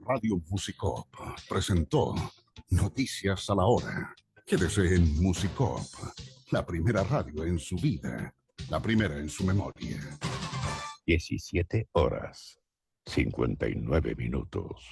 Radio Musicop presentó Noticias a la Hora. Quédese en Musicop, la primera radio en su vida, la primera en su memoria. 17 horas, 59 minutos.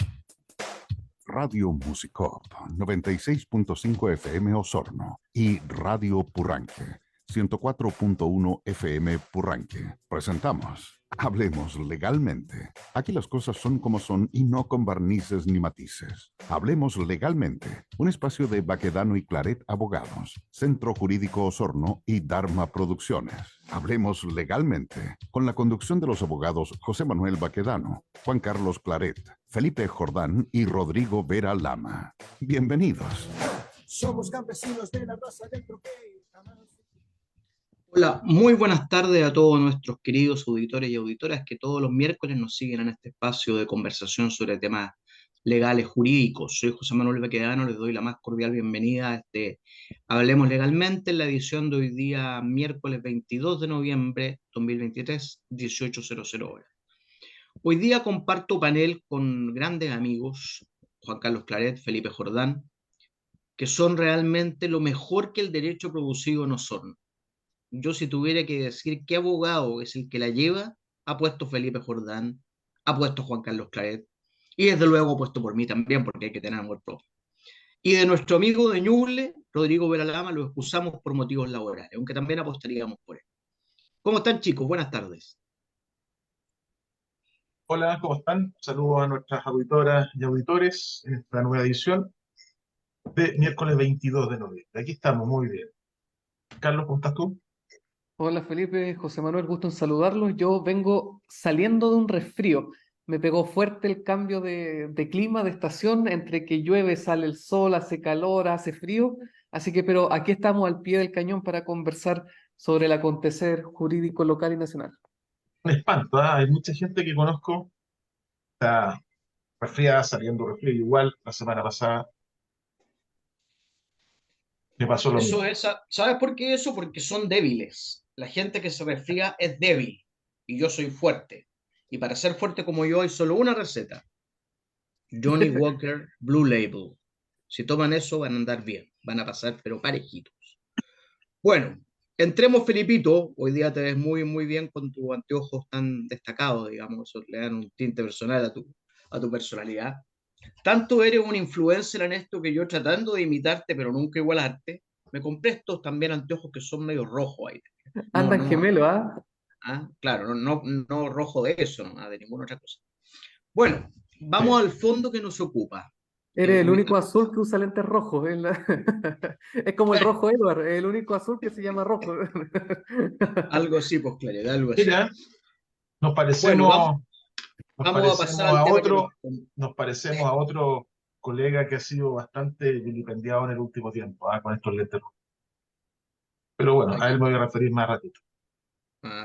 Radio Musicop, 96.5 FM Osorno y Radio Purranque, 104.1 FM Purranque. Presentamos Hablemos Legalmente. Aquí las cosas son como son y no con barnices ni matices. Hablemos Legalmente, un espacio de Baquedano y Claret Abogados, Centro Jurídico Osorno y Dharma Producciones. Hablemos Legalmente, con la conducción de los abogados José Manuel Baquedano, Juan Carlos Claret, Felipe Jordán y Rodrigo Vera Lama. Bienvenidos. Somos campesinos de la raza del troquel. Hola, muy buenas tardes a todos nuestros queridos auditores y auditoras que todos los miércoles nos siguen en este espacio de conversación sobre temas legales, jurídicos. Soy José Manuel Baquedano, les doy la más cordial bienvenida a este Hablemos Legalmente, en la edición de hoy día, miércoles 22 de noviembre 2023, 18:00 horas. Hoy día comparto panel con grandes amigos, Juan Carlos Claret, Felipe Jordán, que son realmente lo mejor que el derecho producido no son. Yo si tuviera que decir qué abogado es el que la lleva, ha puesto Felipe Jordán, ha puesto Juan Carlos Claret, y desde luego puesto por mí también, porque hay que tener amor propio. Y de nuestro amigo de Ñuble, Rodrigo Veralama, lo excusamos por motivos laborales, aunque también apostaríamos por él. ¿Cómo están, chicos? Buenas tardes. Hola, ¿cómo están? Saludos a nuestras auditoras y auditores en esta nueva edición de miércoles 22 de noviembre. Aquí estamos, muy bien. Carlos, ¿cómo estás tú? Hola Felipe, José Manuel, gusto en saludarlos. Yo vengo saliendo de un resfrío. Me pegó fuerte el cambio de clima, de estación, entre que llueve, sale el sol, hace calor, hace frío. Así que, pero aquí estamos al pie del cañón para conversar sobre el acontecer jurídico local y nacional. Un espanto, ¿ah? Hay mucha gente que conozco, está resfriada, saliendo resfriado. Igual la semana pasada me pasó lo Eso mismo. es, ¿sabes por qué eso? Porque son débiles. La gente que se resfría es débil y yo soy fuerte. Y para ser fuerte como yo hay solo una receta. Johnny Walker Blue Label. Si toman eso van a andar bien, van a pasar pero parejitos. Bueno, entremos Felipito, hoy día te ves muy muy bien con tus anteojos tan destacados, digamos, eso le dan un tinte personal a tu personalidad. Tanto eres un influencer en esto que yo tratando de imitarte pero nunca igualarte, me compré estos también anteojos que son medio rojos ahí. No, Andan no, gemelo, ¿ah? claro, no rojo de eso, no, de ninguna otra cosa. Bueno, Sí. vamos al fondo que nos ocupa. Eres el único Ubicamos. azul que usa lentes rojos. Es como el rojo Edward, el único azul que se llama rojo. Algo así, pues claro, algo así. Mira, nos Bueno, parecemos, nos vamos a pasar parecemos al a tema que otro, nos parecemos a otro colega que ha sido bastante vilipendiado en el último tiempo, con estos lentes. Pero bueno, a él me voy a referir más ratito.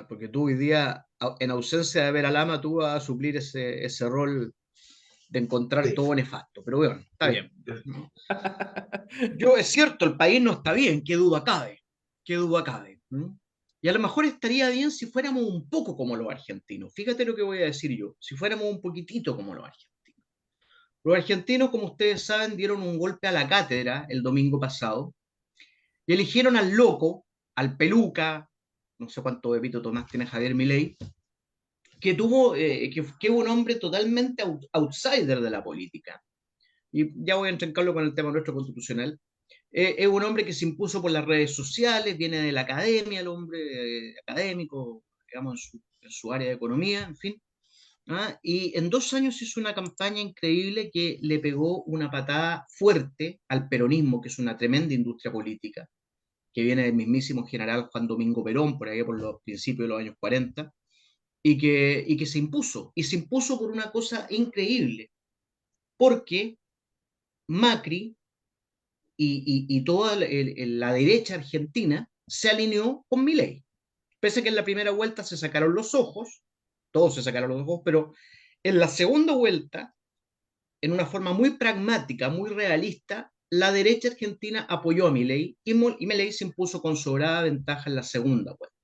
porque tú hoy día, en ausencia de ver a Lama, tú vas a suplir ese rol de encontrar Sí. todo nefasto. Pero bueno, está Sí. bien. Yo, es cierto, el país no está bien, qué duda cabe, qué duda cabe. Y a lo mejor estaría bien si fuéramos un poco como los argentinos. Fíjate lo que voy a decir yo, si fuéramos un poquitito como los argentinos. Los argentinos, como ustedes saben, dieron un golpe a la cátedra el domingo pasado y eligieron al loco, al peluca, no sé cuánto Pepito Tomás tiene Javier Milei, que tuvo, que es un hombre totalmente outsider de la política. Y ya voy a entrancarlo con el tema nuestro constitucional. Es un hombre que se impuso por las redes sociales, viene de la academia, el hombre académico, digamos, en su área de economía, en fin. Y en 2 años hizo una campaña increíble que le pegó una patada fuerte al peronismo, que es una tremenda industria política, que viene del mismísimo general Juan Domingo Perón, por ahí por los principios de los años 40, y que se impuso por una cosa increíble, porque Macri y toda la derecha argentina se alineó con Milei. Pese a que en la primera vuelta se sacaron los ojos, todos se sacaron los ojos, pero en la segunda vuelta, en una forma muy pragmática, muy realista, la derecha argentina apoyó a Milei y Milei se impuso con sobrada ventaja en la segunda vuelta.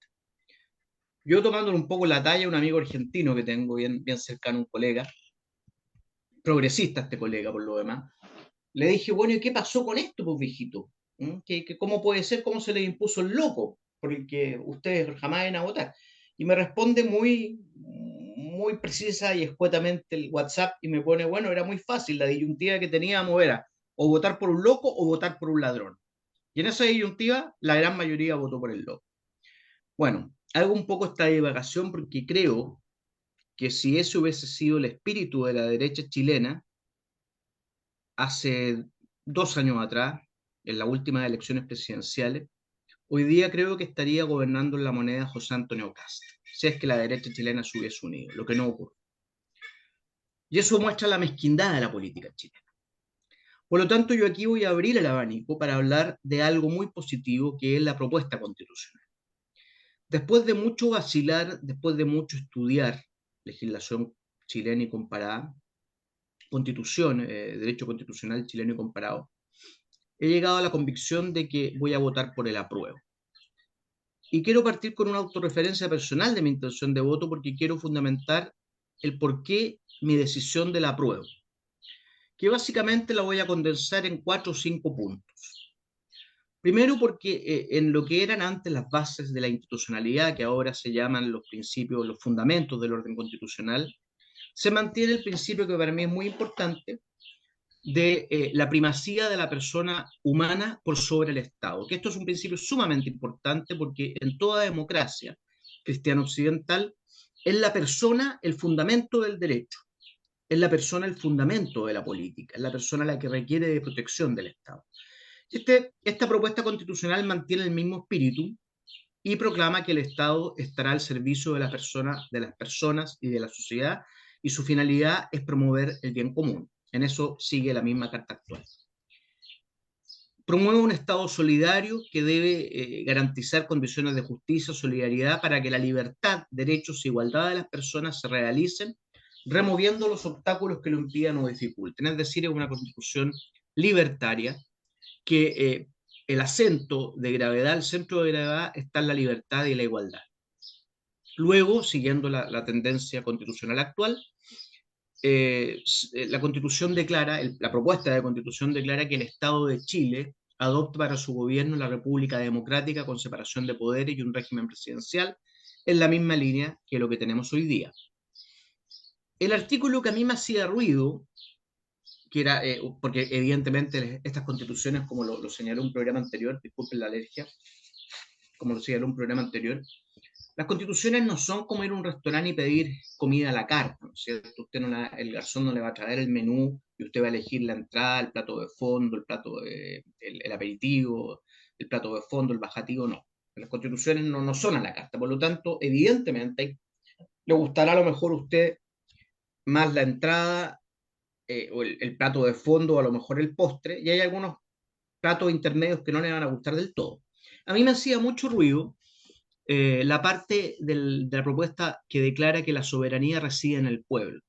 Yo tomándole un poco la talla a un amigo argentino que tengo bien, bien cercano, un colega, progresista este colega por lo demás, le dije, bueno, ¿y qué pasó con esto, pues, viejito? ¿Cómo puede ser? ¿Cómo se le impuso el loco? Porque ustedes jamás van a votar. Y me responde muy precisa y escuetamente el WhatsApp y me pone, bueno, era muy fácil, la disyuntiva que teníamos era o votar por un loco o votar por un ladrón. Y en esa disyuntiva, la gran mayoría votó por el loco. Bueno, hago un poco esta divagación porque creo que si ese hubiese sido el espíritu de la derecha chilena, hace 2 años atrás, en las últimas elecciones presidenciales, hoy día creo que estaría gobernando en la moneda José Antonio Kast, si es que la derecha chilena se hubiese unido, lo que no ocurre. Y eso muestra la mezquindad de la política chilena. Por lo tanto, yo aquí voy a abrir el abanico para hablar de algo muy positivo que es la propuesta constitucional. Después de mucho vacilar, después de mucho estudiar legislación chilena y comparada, constitución, derecho constitucional chileno y comparado, he llegado a la convicción de que voy a votar por el apruebo. Y quiero partir con una autorreferencia personal de mi intención de voto porque quiero fundamentar el por qué mi decisión del apruebo, que básicamente la voy a condensar en 4 o 5 puntos. Primero porque en lo que eran antes las bases de la institucionalidad, que ahora se llaman los principios, los fundamentos del orden constitucional, se mantiene el principio que para mí es muy importante, de la primacía de la persona humana por sobre el Estado, que esto es un principio sumamente importante porque en toda democracia cristiana occidental es la persona el fundamento del derecho, es la persona el fundamento de la política, es la persona la que requiere de protección del Estado. Esta propuesta constitucional mantiene el mismo espíritu y proclama que el Estado estará al servicio de las personas y de la sociedad, y su finalidad es promover el bien común. En eso sigue la misma Carta actual. Promueve un Estado solidario que debe garantizar condiciones de justicia, solidaridad, para que la libertad, derechos e igualdad de las personas se realicen, removiendo los obstáculos que lo impidan o dificulten. Es decir, es una constitución libertaria que el acento de gravedad, el centro de gravedad está en la libertad y la igualdad. Luego, siguiendo la tendencia constitucional actual, la Constitución declara, la propuesta de Constitución declara que el Estado de Chile adopta para su gobierno la República Democrática con separación de poderes y un régimen presidencial en la misma línea que lo que tenemos hoy día. El artículo que a mí me hacía ruido, que era, porque evidentemente estas constituciones, como lo señaló un programa anterior, disculpen la alergia, como lo señaló un programa anterior, las constituciones no son como ir a un restaurante y pedir comida a la carta, ¿no es cierto? El garzón no le va a traer el menú y usted va a elegir la entrada, el plato de fondo, el aperitivo, el plato de fondo, el bajativo, no. Las constituciones no son a la carta, por lo tanto, evidentemente, le gustará a lo mejor a usted más la entrada o el plato de fondo, o a lo mejor el postre, y hay algunos platos intermedios que no le van a gustar del todo. A mí me hacía mucho ruido la parte de la propuesta que declara que la soberanía reside en el pueblo,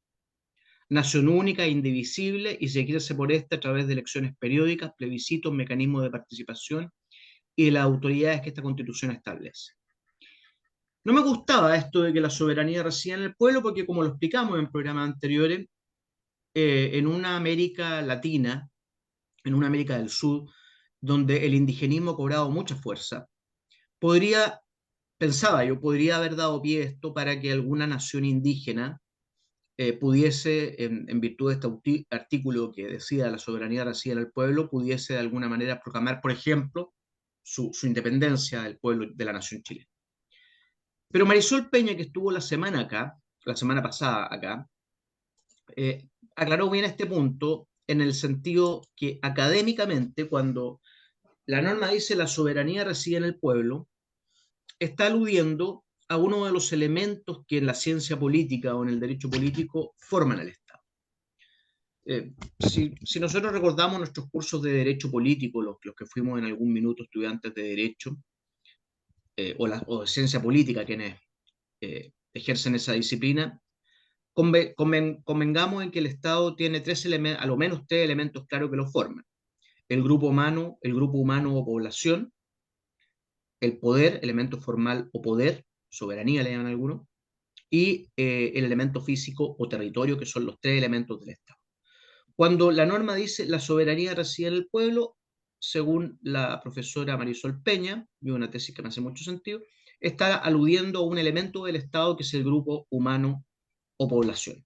nación única e indivisible, y se ejerce por esta a través de elecciones periódicas, plebiscitos, mecanismos de participación y de las autoridades que esta Constitución establece. No me gustaba esto de que la soberanía reside en el pueblo porque, como lo explicamos en programas anteriores, en una América Latina, en una América del Sur, donde el indigenismo ha cobrado mucha fuerza, pensaba yo, podría haber dado pie a esto para que alguna nación indígena pudiese, en virtud de este artículo que decía la soberanía reside en el pueblo, pudiese de alguna manera proclamar, por ejemplo, su independencia del pueblo de la nación chilena. Pero Marisol Peña, que estuvo la semana pasada acá, aclaró bien este punto en el sentido que académicamente, cuando la norma dice la soberanía reside en el pueblo, está aludiendo a uno de los elementos que en la ciencia política o en el derecho político forman el Estado. Si nosotros recordamos nuestros cursos de derecho político, los que fuimos en algún minuto estudiantes de derecho, o de ciencia política, quienes ejercen esa disciplina, convengamos en que el Estado tiene a lo menos tres elementos claros que lo forman: el grupo humano o población, el poder, elemento formal o poder, soberanía le llaman algunos, y el elemento físico o territorio, que son los tres elementos del Estado. Cuando la norma dice la soberanía reside en el pueblo, según la profesora Marisol Peña, y una tesis que me hace mucho sentido, está aludiendo a un elemento del Estado que es el grupo humano o población.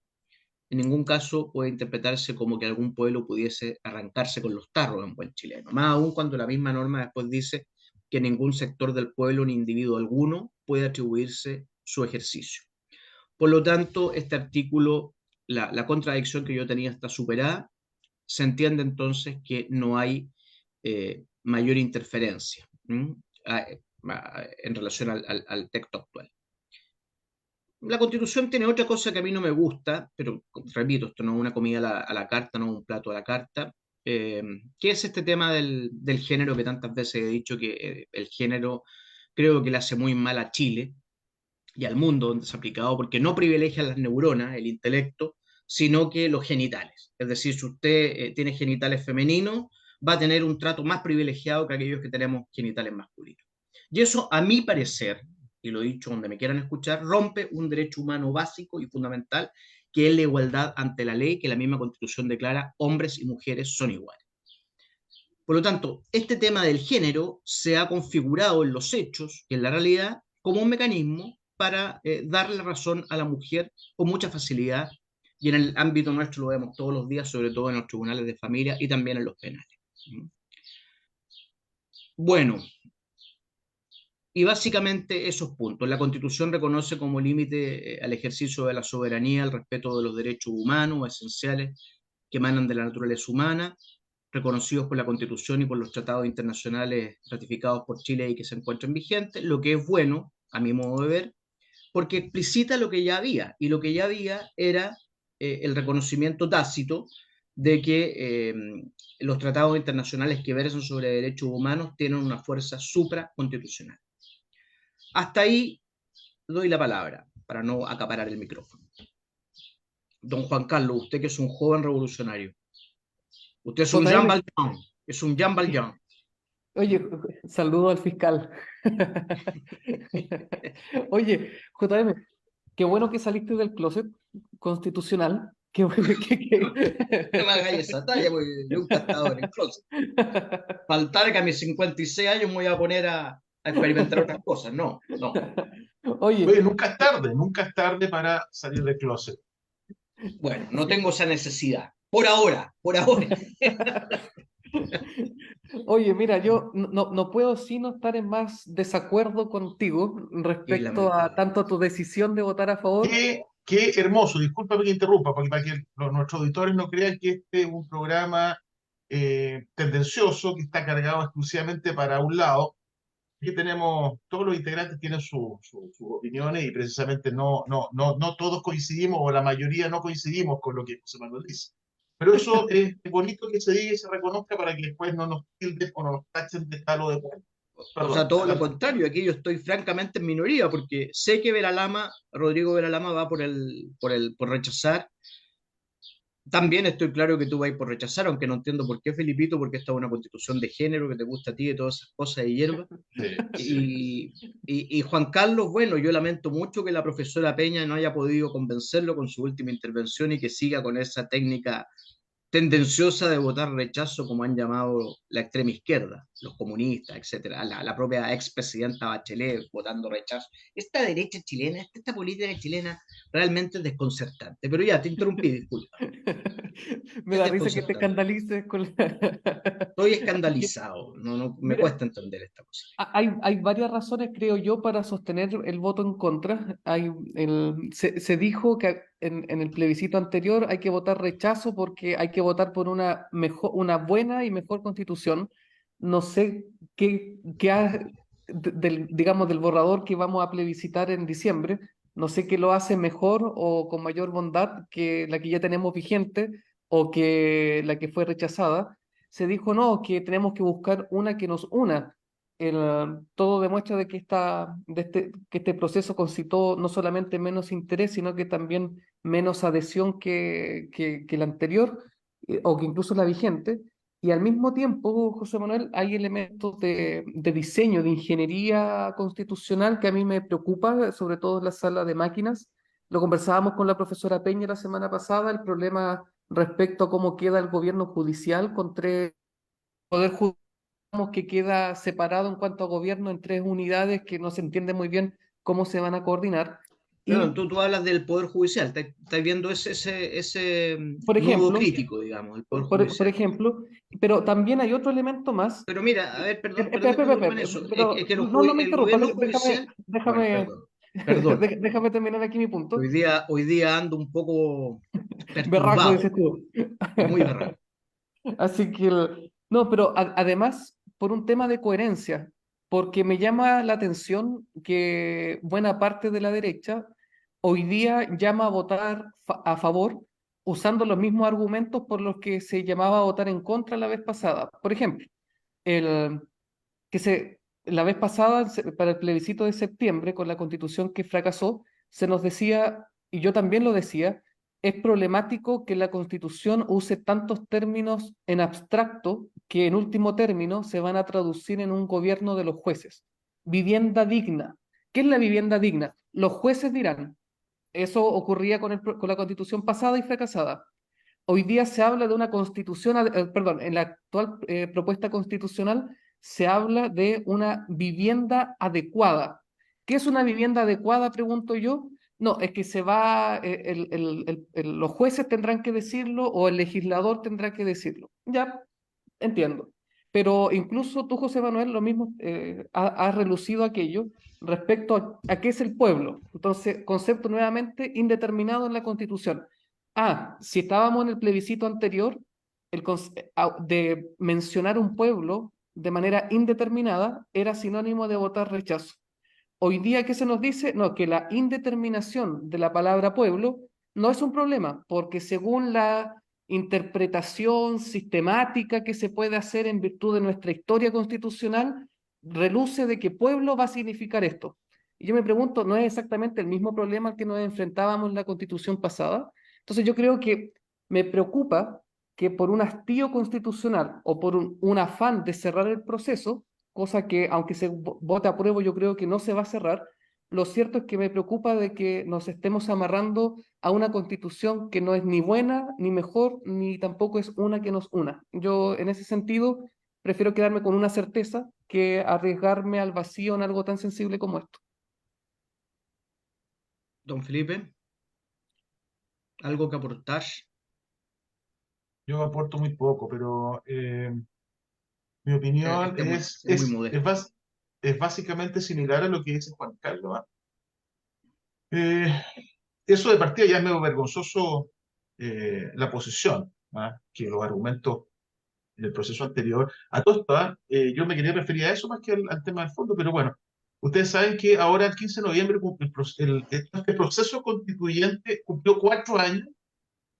En ningún caso puede interpretarse como que algún pueblo pudiese arrancarse con los tarros en buen chileno, más aún cuando la misma norma después dice que ningún sector del pueblo ni individuo alguno puede atribuirse su ejercicio. Por lo tanto, este artículo, la contradicción que yo tenía está superada. Se entiende entonces que no hay mayor interferencia en relación al texto actual. La Constitución tiene otra cosa que a mí no me gusta, pero repito, esto no es una comida a la carta, no es un plato a la carta, que es este tema del género que tantas veces he dicho que el género creo que le hace muy mal a Chile y al mundo donde se ha aplicado, porque no privilegia las neuronas, el intelecto, sino que los genitales. Es decir, si usted tiene genitales femeninos, va a tener un trato más privilegiado que aquellos que tenemos genitales masculinos. Y eso, a mi parecer, y lo he dicho donde me quieran escuchar, rompe un derecho humano básico y fundamental, que es la igualdad ante la ley, que la misma Constitución declara, hombres y mujeres son iguales. Por lo tanto, este tema del género se ha configurado en los hechos y en la realidad como un mecanismo para darle razón a la mujer con mucha facilidad, y en el ámbito nuestro lo vemos todos los días, sobre todo en los tribunales de familia y también en los penales. Bueno, y básicamente esos puntos. La Constitución reconoce como límite al ejercicio de la soberanía el respeto de los derechos humanos esenciales que emanan de la naturaleza humana, reconocidos por la Constitución y por los tratados internacionales ratificados por Chile y que se encuentran vigentes, lo que es bueno, a mi modo de ver, porque explicita lo que ya había, y lo que ya había era el reconocimiento tácito de que los tratados internacionales que versan sobre derechos humanos tienen una fuerza supraconstitucional. Hasta ahí doy la palabra, para no acaparar el micrófono. Don Juan Carlos, usted que es un joven revolucionario, usted es un Jean JM, Valjean, es un Jean Valjean. oye, saludo al fiscal. Oye, JM, qué bueno que saliste del closet constitucional. Qué bueno No me hagáis esa talla, porque nunca he estado en el closet. Faltar que a mis 56 años me voy a poner a experimentar otras cosas. No, no. Oye, Oye, nunca es tarde para salir del closet. Bueno, no tengo esa necesidad. Por ahora, por ahora. oye, mira, yo no puedo sino estar en más desacuerdo contigo Qué respecto a lamentable. tanto a tu decisión de votar a favor. Qué hermoso, discúlpame que interrumpa, porque para que nuestros auditores no crean que este es un programa tendencioso que está cargado exclusivamente para un lado. Aquí tenemos, todos los integrantes tienen sus opiniones y precisamente no todos coincidimos o la mayoría no coincidimos con lo que José Manuel dice. Pero eso es bonito que se diga y se reconozca para que después no nos tilden o no nos tachen de tal o de cual. O sea, Perdón, todo lo adelante. contrario, aquí yo estoy francamente en minoría, porque sé que Rodrigo Veralama va por rechazar. También estoy claro que tú vas por rechazar, aunque no entiendo por qué, Felipito, porque esta es una constitución de género que te gusta a ti, de todas esas cosas de hierba. Sí. Y Juan Carlos, bueno, yo lamento mucho que la profesora Peña no haya podido convencerlo con su última intervención y que siga con esa técnica tendenciosa de votar rechazo, como han llamado la extrema izquierda, los comunistas, etcétera, la propia expresidenta Bachelet votando rechazo. Esta derecha chilena, esta política chilena realmente es desconcertante. Pero ya, te interrumpí, disculpa. Me Es da risa que te desconcertante. escandalices con Estoy escandalizado, no, me Mira, cuesta entender esta cosa. hay varias razones, creo yo, para sostener el voto en contra. Se dijo que en el plebiscito anterior hay que votar rechazo porque hay que votar por una buena y mejor constitución. No sé digamos, del borrador que vamos a plebiscitar en diciembre, no sé qué lo hace mejor o con mayor bondad que la que ya tenemos vigente o que la que fue rechazada. Se dijo no, que tenemos que buscar una que nos una. Todo demuestra de que que este proceso concitó no solamente menos interés, sino que también menos adhesión que la anterior, o que incluso la vigente. Y al mismo tiempo, José Manuel, hay elementos de diseño, de ingeniería constitucional que a mí me preocupa, sobre todo en la sala de máquinas. Lo conversábamos con la profesora Peña la semana pasada, el problema respecto a cómo queda el gobierno judicial con tres poder judicial que queda separado en cuanto a gobierno en tres unidades que no se entiende muy bien cómo se van a coordinar. Claro, Y, tú hablas del Poder Judicial, estás viendo ese por nudo ejemplo, crítico, digamos, el Poder por Judicial. ejemplo, pero también hay otro elemento más. Pero mira, a ver, perdón Espera, que te espera, interrumpa en espera, eso. Es pero que no me el interrumpas, gobierno judicial, bueno, déjame, perdón, perdón, déjame terminar aquí mi punto. hoy día ando un poco Berraco, perturbado, dices tú. muy berraco. Así que, no, pero además, por un tema de coherencia, porque me llama la atención que buena parte de la derecha hoy día llama a votar a favor usando los mismos argumentos por los que se llamaba a votar en contra la vez pasada. Por ejemplo, el, la vez pasada, para el plebiscito de septiembre, con la constitución que fracasó, se nos decía, y yo también lo decía, es problemático que la constitución use tantos términos en abstracto que en último término se van a traducir en un gobierno de los jueces. Vivienda digna. ¿Qué es la vivienda digna? Los jueces dirán. Eso ocurría con la constitución pasada y fracasada. Hoy día se habla de una constitución, perdón, en la actual propuesta constitucional se habla de una vivienda adecuada. ¿Qué es una vivienda adecuada, pregunto yo? No, es que se va, los jueces tendrán que decirlo o el legislador tendrá que decirlo. Ya, entiendo. Pero incluso tú, José Manuel, lo mismo has relucido aquello respecto a qué es el pueblo. Entonces, concepto nuevamente indeterminado en la Constitución. Ah, si estábamos en el plebiscito anterior, de mencionar un pueblo de manera indeterminada era sinónimo de votar rechazo. Hoy día, ¿qué se nos dice? No, que la indeterminación de la palabra pueblo no es un problema, porque según la interpretación sistemática que se puede hacer en virtud de nuestra historia constitucional, reluce de que pueblo va a significar esto. Y yo me pregunto, ¿no es exactamente el mismo problema al que nos enfrentábamos en la constitución pasada? Entonces yo creo que me preocupa que por un hastío constitucional o por un afán de cerrar el proceso, cosa que aunque se vote a prueba yo creo que no se va a cerrar, lo cierto es que me preocupa de que nos estemos amarrando a una constitución que no es ni buena, ni mejor, ni tampoco es una que nos una. Yo en ese sentido prefiero quedarme con una certeza que arriesgarme al vacío en algo tan sensible como esto. Don Felipe, ¿algo que aportar? Yo aporto muy poco, pero mi opinión Es muy modesto. es básicamente similar a lo que dice Juan Carlos. ¿Ah? Eh, Eso de partida ya es medio vergonzoso la posición, ¿ah? Que los argumentos en el proceso anterior. A todo esto, ¿ah? Yo me quería referir a eso más que al tema del fondo, pero bueno, ustedes saben que ahora el 15 de noviembre este proceso constituyente cumplió 4 años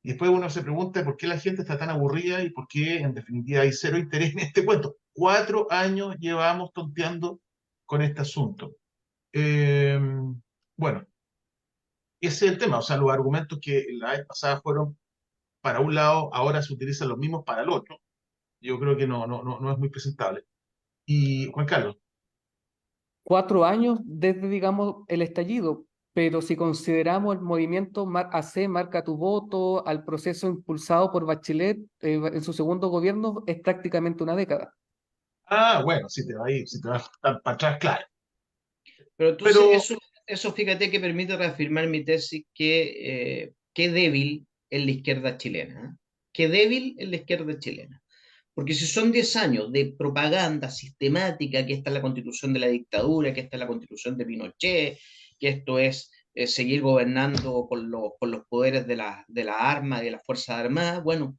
y después uno se pregunta por qué la gente está tan aburrida y por qué en definitiva hay cero interés en este cuento. 4 años llevamos tonteando con este asunto. Eh, bueno, ese es el tema, o sea, los argumentos que la vez pasada fueron para un lado, ahora se utilizan los mismos para el otro. Yo creo que no es muy presentable. Y Juan Carlos, 4 años desde, digamos, el estallido, pero si consideramos el movimiento AC Marca tu Voto, al proceso impulsado por Bachelet en su segundo gobierno, es prácticamente una década. bueno, si te vas tan para atrás, claro. Pero entonces Pero, eso fíjate que permite reafirmar mi tesis que qué débil es la izquierda chilena. ¿Eh? Qué débil es la izquierda chilena. Porque si son 10 años de propaganda sistemática, que esta es la constitución de la dictadura, que esta es la constitución de Pinochet, que esto es seguir gobernando con los poderes de la arma, de las Fuerzas Armadas, bueno,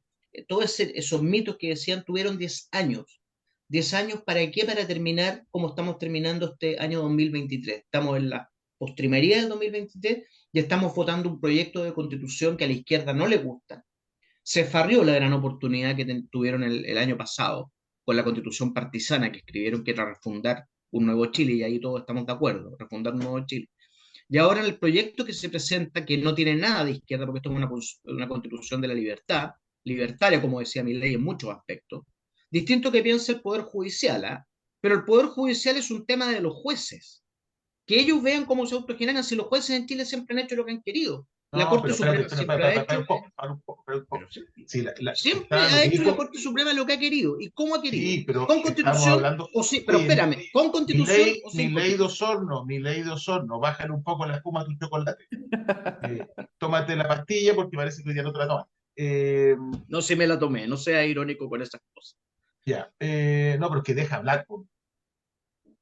todos esos mitos que decían tuvieron 10 años. 10 años, ¿para qué? Para terminar como estamos terminando este año 2023. Estamos en la postrimería del 2023 y estamos votando un proyecto de constitución que a la izquierda no le gusta. Se farrió la gran oportunidad que tuvieron el año pasado con la constitución partisana que escribieron que era refundar un nuevo Chile y ahí todos estamos de acuerdo, refundar un nuevo Chile. Y ahora el proyecto que se presenta, que no tiene nada de izquierda, porque esto es una constitución de la libertad, libertaria, como decía mi ley en muchos aspectos, distinto que piensa el Poder Judicial, ¿eh? Pero el Poder Judicial es un tema de los jueces, que ellos vean cómo se autogeneran si los jueces en Chile siempre han hecho lo que han querido. La No, Corte pero espérate, Suprema siempre ha para hecho, un poco, para un poco, para un pero poco. Sí, siempre lo ha que hecho la dijo, Corte Suprema lo que ha querido. ¿Y cómo ha querido? sí, pero ¿Con estamos constitución hablando, o sí? Pero oye, espérame, ¿con constitución o mi sin ley de constitución? Osorno, mi ley de Osorno, bájale un poco la espuma a tu chocolate. Tómate la pastilla porque parece que hoy día no te la tomas. Eh, No se me la tomé, no sea irónico con esas cosas. ya, no, pero es que deja hablar, po.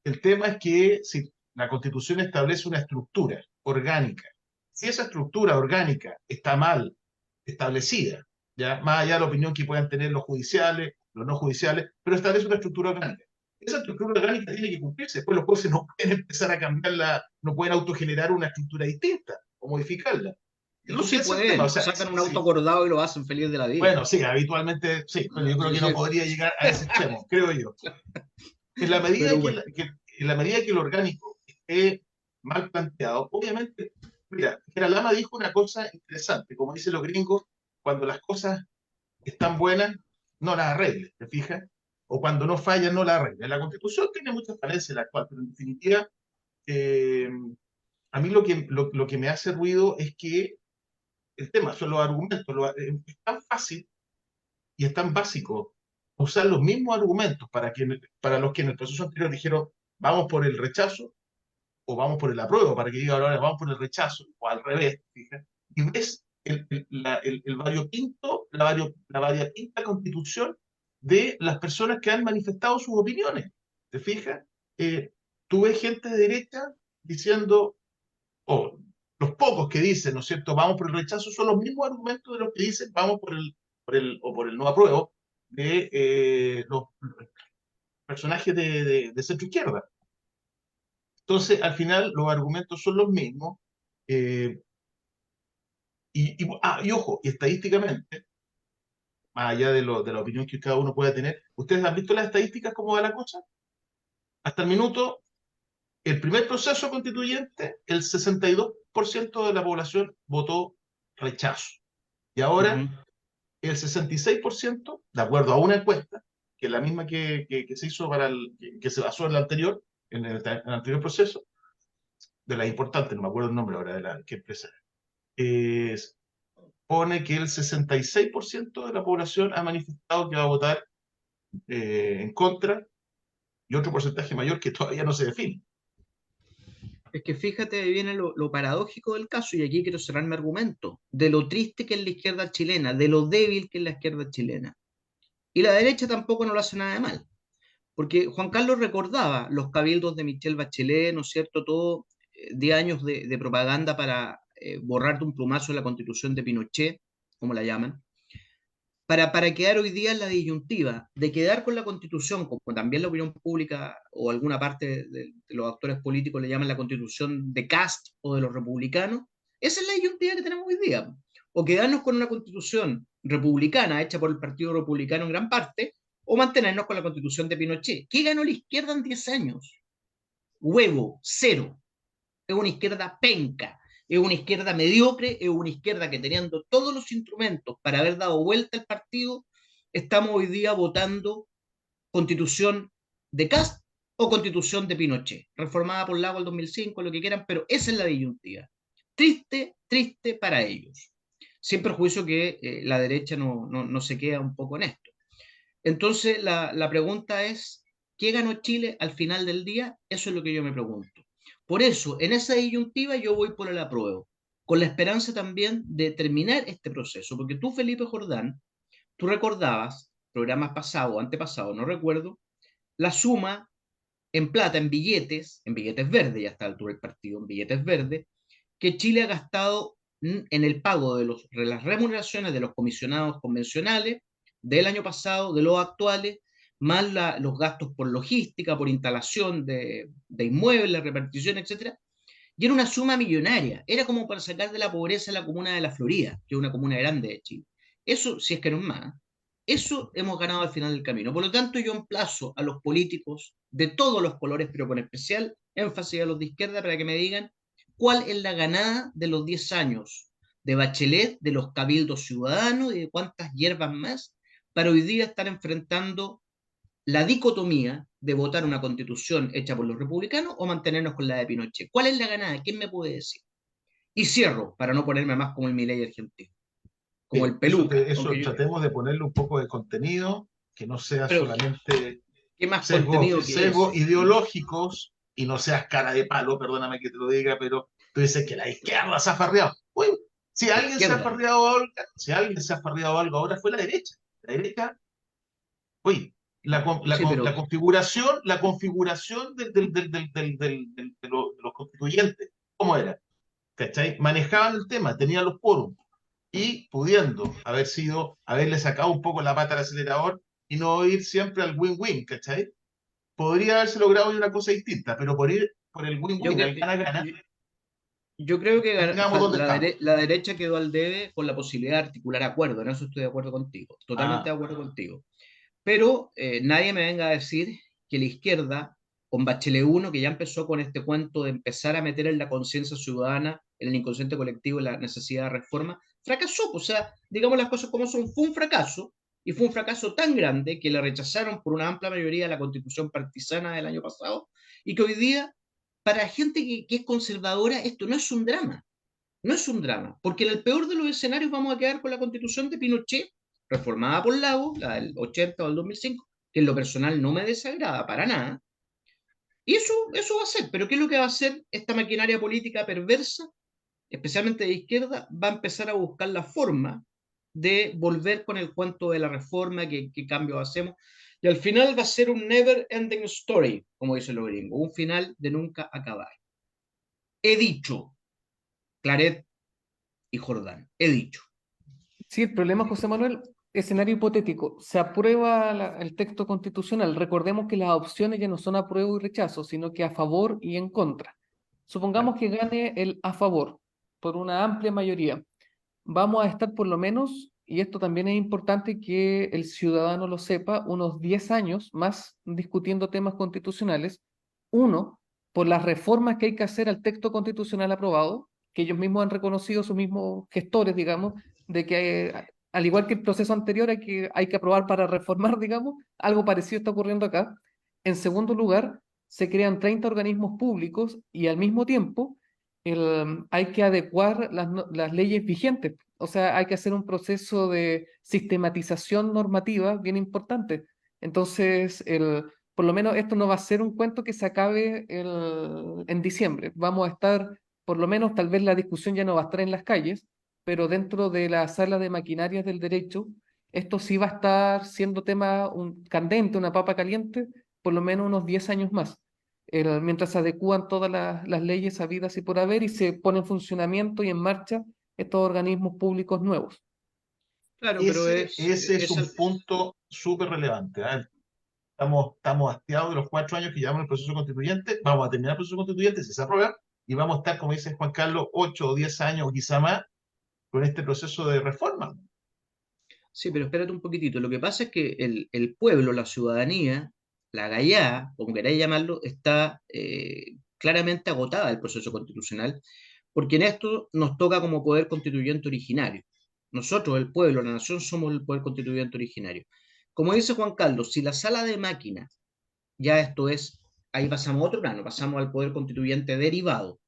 El tema es que si la Constitución establece una estructura orgánica, si esa estructura orgánica está mal establecida, ya más allá de la opinión que puedan tener los judiciales, los no judiciales, pero establece una estructura orgánica. Esa estructura orgánica tiene que cumplirse. Después los jueces no pueden empezar a cambiarla, no pueden autogenerar una estructura distinta o modificarla. No, sí Entonces ese es el tema. O pueden, sea, sacan un auto sí, acordado y lo hacen feliz de la vida. bueno, sí, habitualmente sí, pero yo creo Sí, que no sí. podría llegar a ese extremo, creo yo. En la medida Pero que, bueno, en la medida que el orgánico esté mal planteado, obviamente, mira, Lama dijo una cosa interesante, como dicen los gringos, cuando las cosas están buenas, no las arregles, ¿te fijas? O cuando no fallan, no las arregles. La Constitución tiene muchas falencias, la actual, pero en definitiva, eh, a mí lo que me hace ruido es que el tema son los argumentos. Es tan fácil y es tan básico usar los mismos argumentos para los que en el proceso anterior dijeron vamos por el rechazo o vamos por el apruebo, para que diga ahora vamos por el rechazo, o al revés, fíjate. Y ves el variopinto, la variopinta constitución de las personas que han manifestado sus opiniones. ¿Te fijas? Tú ves gente de derecha diciendo, o los pocos que dicen, ¿no es cierto?, vamos por el rechazo, son los mismos argumentos de los que dicen vamos por el no apruebo de los personajes de centro izquierda. Entonces, al final, los argumentos son los mismos. eh, y ojo, y estadísticamente, más allá de la opinión que cada uno pueda tener, ¿ustedes han visto las estadísticas cómo va la cosa? Hasta el minuto, el primer proceso constituyente, el 62% de la población votó rechazo. Y ahora, el 66%, de acuerdo a una encuesta, que es la misma que se hizo que se basó en la anterior, en el anterior proceso, de la importante, no me acuerdo el nombre ahora de la que empresa, eh, pone que el 66% de la población ha manifestado que va a votar en contra y otro porcentaje mayor que todavía no se define. es que fíjate, ahí viene lo paradójico del caso, y aquí quiero cerrar mi argumento, de lo triste que es la izquierda chilena, de lo débil que es la izquierda chilena. Y la derecha tampoco no lo hace nada de mal, porque Juan Carlos recordaba los cabildos de Michelle Bachelet, ¿no es cierto? Todo 10 años de propaganda para borrar de un plumazo la constitución de Pinochet, como la llaman, para quedar hoy día en la disyuntiva de quedar con la constitución, como también la opinión pública o alguna parte de los actores políticos le llaman la constitución de Cast o de los republicanos. Esa es la disyuntiva que tenemos hoy día. O quedarnos con una constitución republicana hecha por el Partido Republicano en gran parte, o mantenernos con la constitución de Pinochet. ¿Qué ganó la izquierda en 10 años? Huevo, cero. Es una izquierda penca, es una izquierda mediocre, es una izquierda que teniendo todos los instrumentos para haber dado vuelta al partido, estamos hoy día votando constitución de Cast o constitución de Pinochet, reformada por Lago el 2005, lo que quieran, pero esa es la disyuntiva. Triste, triste para ellos. Sin perjuicio que la derecha no se queda un poco en esto. Entonces, la pregunta es, ¿qué ganó Chile al final del día? Eso es lo que yo me pregunto. Por eso, en esa disyuntiva yo voy por el apruebo, con la esperanza también de terminar este proceso, porque tú, Felipe Jordán, tú recordabas, programas pasados, antepasados, no recuerdo, la suma en plata, en billetes verdes, ya está a la altura del partido, en billetes verdes, que Chile ha gastado en el pago de las remuneraciones de los comisionados convencionales del año pasado, de los actuales, más los gastos por logística, por instalación de inmuebles, la repartición, etcétera, y era una suma millonaria. Era como para sacar de la pobreza la comuna de La Florida, que es una comuna grande de Chile. Eso, si es que no es más, eso hemos ganado al final del camino. Por lo tanto, yo emplazo a los políticos de todos los colores, pero con especial énfasis a los de izquierda, para que me digan cuál es la ganada de los 10 años de Bachelet, de los cabildos ciudadanos y de cuántas hierbas más, para hoy día estar enfrentando la dicotomía de votar una constitución hecha por los republicanos o mantenernos con la de Pinochet. ¿Cuál es la ganada? ¿Quién me puede decir? Y cierro, para no ponerme más como el Milei argentino, como Bien, el peluca. eso Aunque yo, tratemos de ponerle un poco de contenido, que no sea pero, solamente ¿qué más contenido que sesgos ese? ideológicos y no seas cara de palo, perdóname que te lo diga, pero tú dices que la izquierda se ha farreado. Uy, si La alguien se ha izquierda. farreado algo, si alguien se ha farreado algo ahora fue la derecha. La derecha, uy, Sí, la pero configuración de los constituyentes, ¿cómo era? ¿Cachai? Manejaban el tema, tenían los quórums y pudiendo haberle sacado un poco la pata al acelerador y no ir siempre al win-win, ¿cachai? Podría haberse logrado hoy una cosa distinta, pero por ir por el yo, win-win, al cre- gana-gana, yo creo que terminamos donde estamos. la derecha quedó al debe con la posibilidad de articular acuerdos. En eso estoy de acuerdo contigo, totalmente Ah, de acuerdo contigo. Pero nadie me venga a decir que la izquierda, con Bachelet 1, que ya empezó con este cuento de empezar a meter en la conciencia ciudadana, en el inconsciente colectivo, la necesidad de reforma, fracasó. O sea, digamos las cosas como son, fue un fracaso, y fue un fracaso tan grande que le rechazaron por una amplia mayoría la constitución partisana del año pasado, y que hoy día, para gente que es conservadora, esto no es un drama. No es un drama, porque en el peor de los escenarios vamos a quedar con la constitución de Pinochet, reformada por Lago, la del 80 o del 2005, que en lo personal no me desagrada para nada. Y eso va a ser, pero ¿qué es lo que va a hacer esta maquinaria política perversa, especialmente de izquierda? Va a empezar a buscar la forma de volver con el cuento de la reforma, qué cambios hacemos. Y al final va a ser un never ending story, como dicen los gringos, un final de nunca acabar. He dicho, Claret y Jordán, he dicho. Sí, el problema, José Manuel, escenario hipotético. Se aprueba el texto constitucional. Recordemos que las opciones ya no son apruebo y rechazo, sino que a favor y en contra. Supongamos que gane el a favor por una amplia mayoría. Vamos a estar por lo menos, y esto también es importante que el ciudadano lo sepa, unos 10 años más discutiendo temas constitucionales. Uno, por las reformas que hay que hacer al texto constitucional aprobado, que ellos mismos han reconocido, sus mismos gestores, digamos, de que al igual que el proceso anterior hay que aprobar para reformar, digamos, algo parecido está ocurriendo acá. En segundo lugar, se crean 30 organismos públicos y al mismo tiempo hay que adecuar las leyes vigentes. O sea, hay que hacer un proceso de sistematización normativa bien importante. Entonces, por lo menos esto no va a ser un cuento que se acabe en diciembre. Vamos a estar, por lo menos, tal vez la discusión ya no va a estar en las calles, pero dentro de la sala de maquinarias del derecho, esto sí va a estar siendo tema candente, una papa caliente, por lo menos unos 10 años más mientras se adecúan todas las leyes habidas y por haber y se ponen en funcionamiento y en marcha estos organismos públicos nuevos. Claro, pero Ese es un punto súper relevante. ¿Eh? Estamos hastiados de los 4 años que llevamos el proceso constituyente. Vamos a terminar el proceso constituyente si se aprueba y vamos a estar, como dice Juan Carlos, 8 o 10 años o quizá más con este proceso de reforma. sí, pero espérate un poquitito. Lo que pasa es que el pueblo, la ciudadanía, la gallá, como queráis llamarlo, está claramente agotada del proceso constitucional, porque en esto nos toca como poder constituyente originario. Nosotros, el pueblo, la nación, somos el poder constituyente originario. Como dice Juan Carlos, si la sala de máquinas, ya esto es, ahí pasamos a otro plano, pasamos al poder constituyente derivado.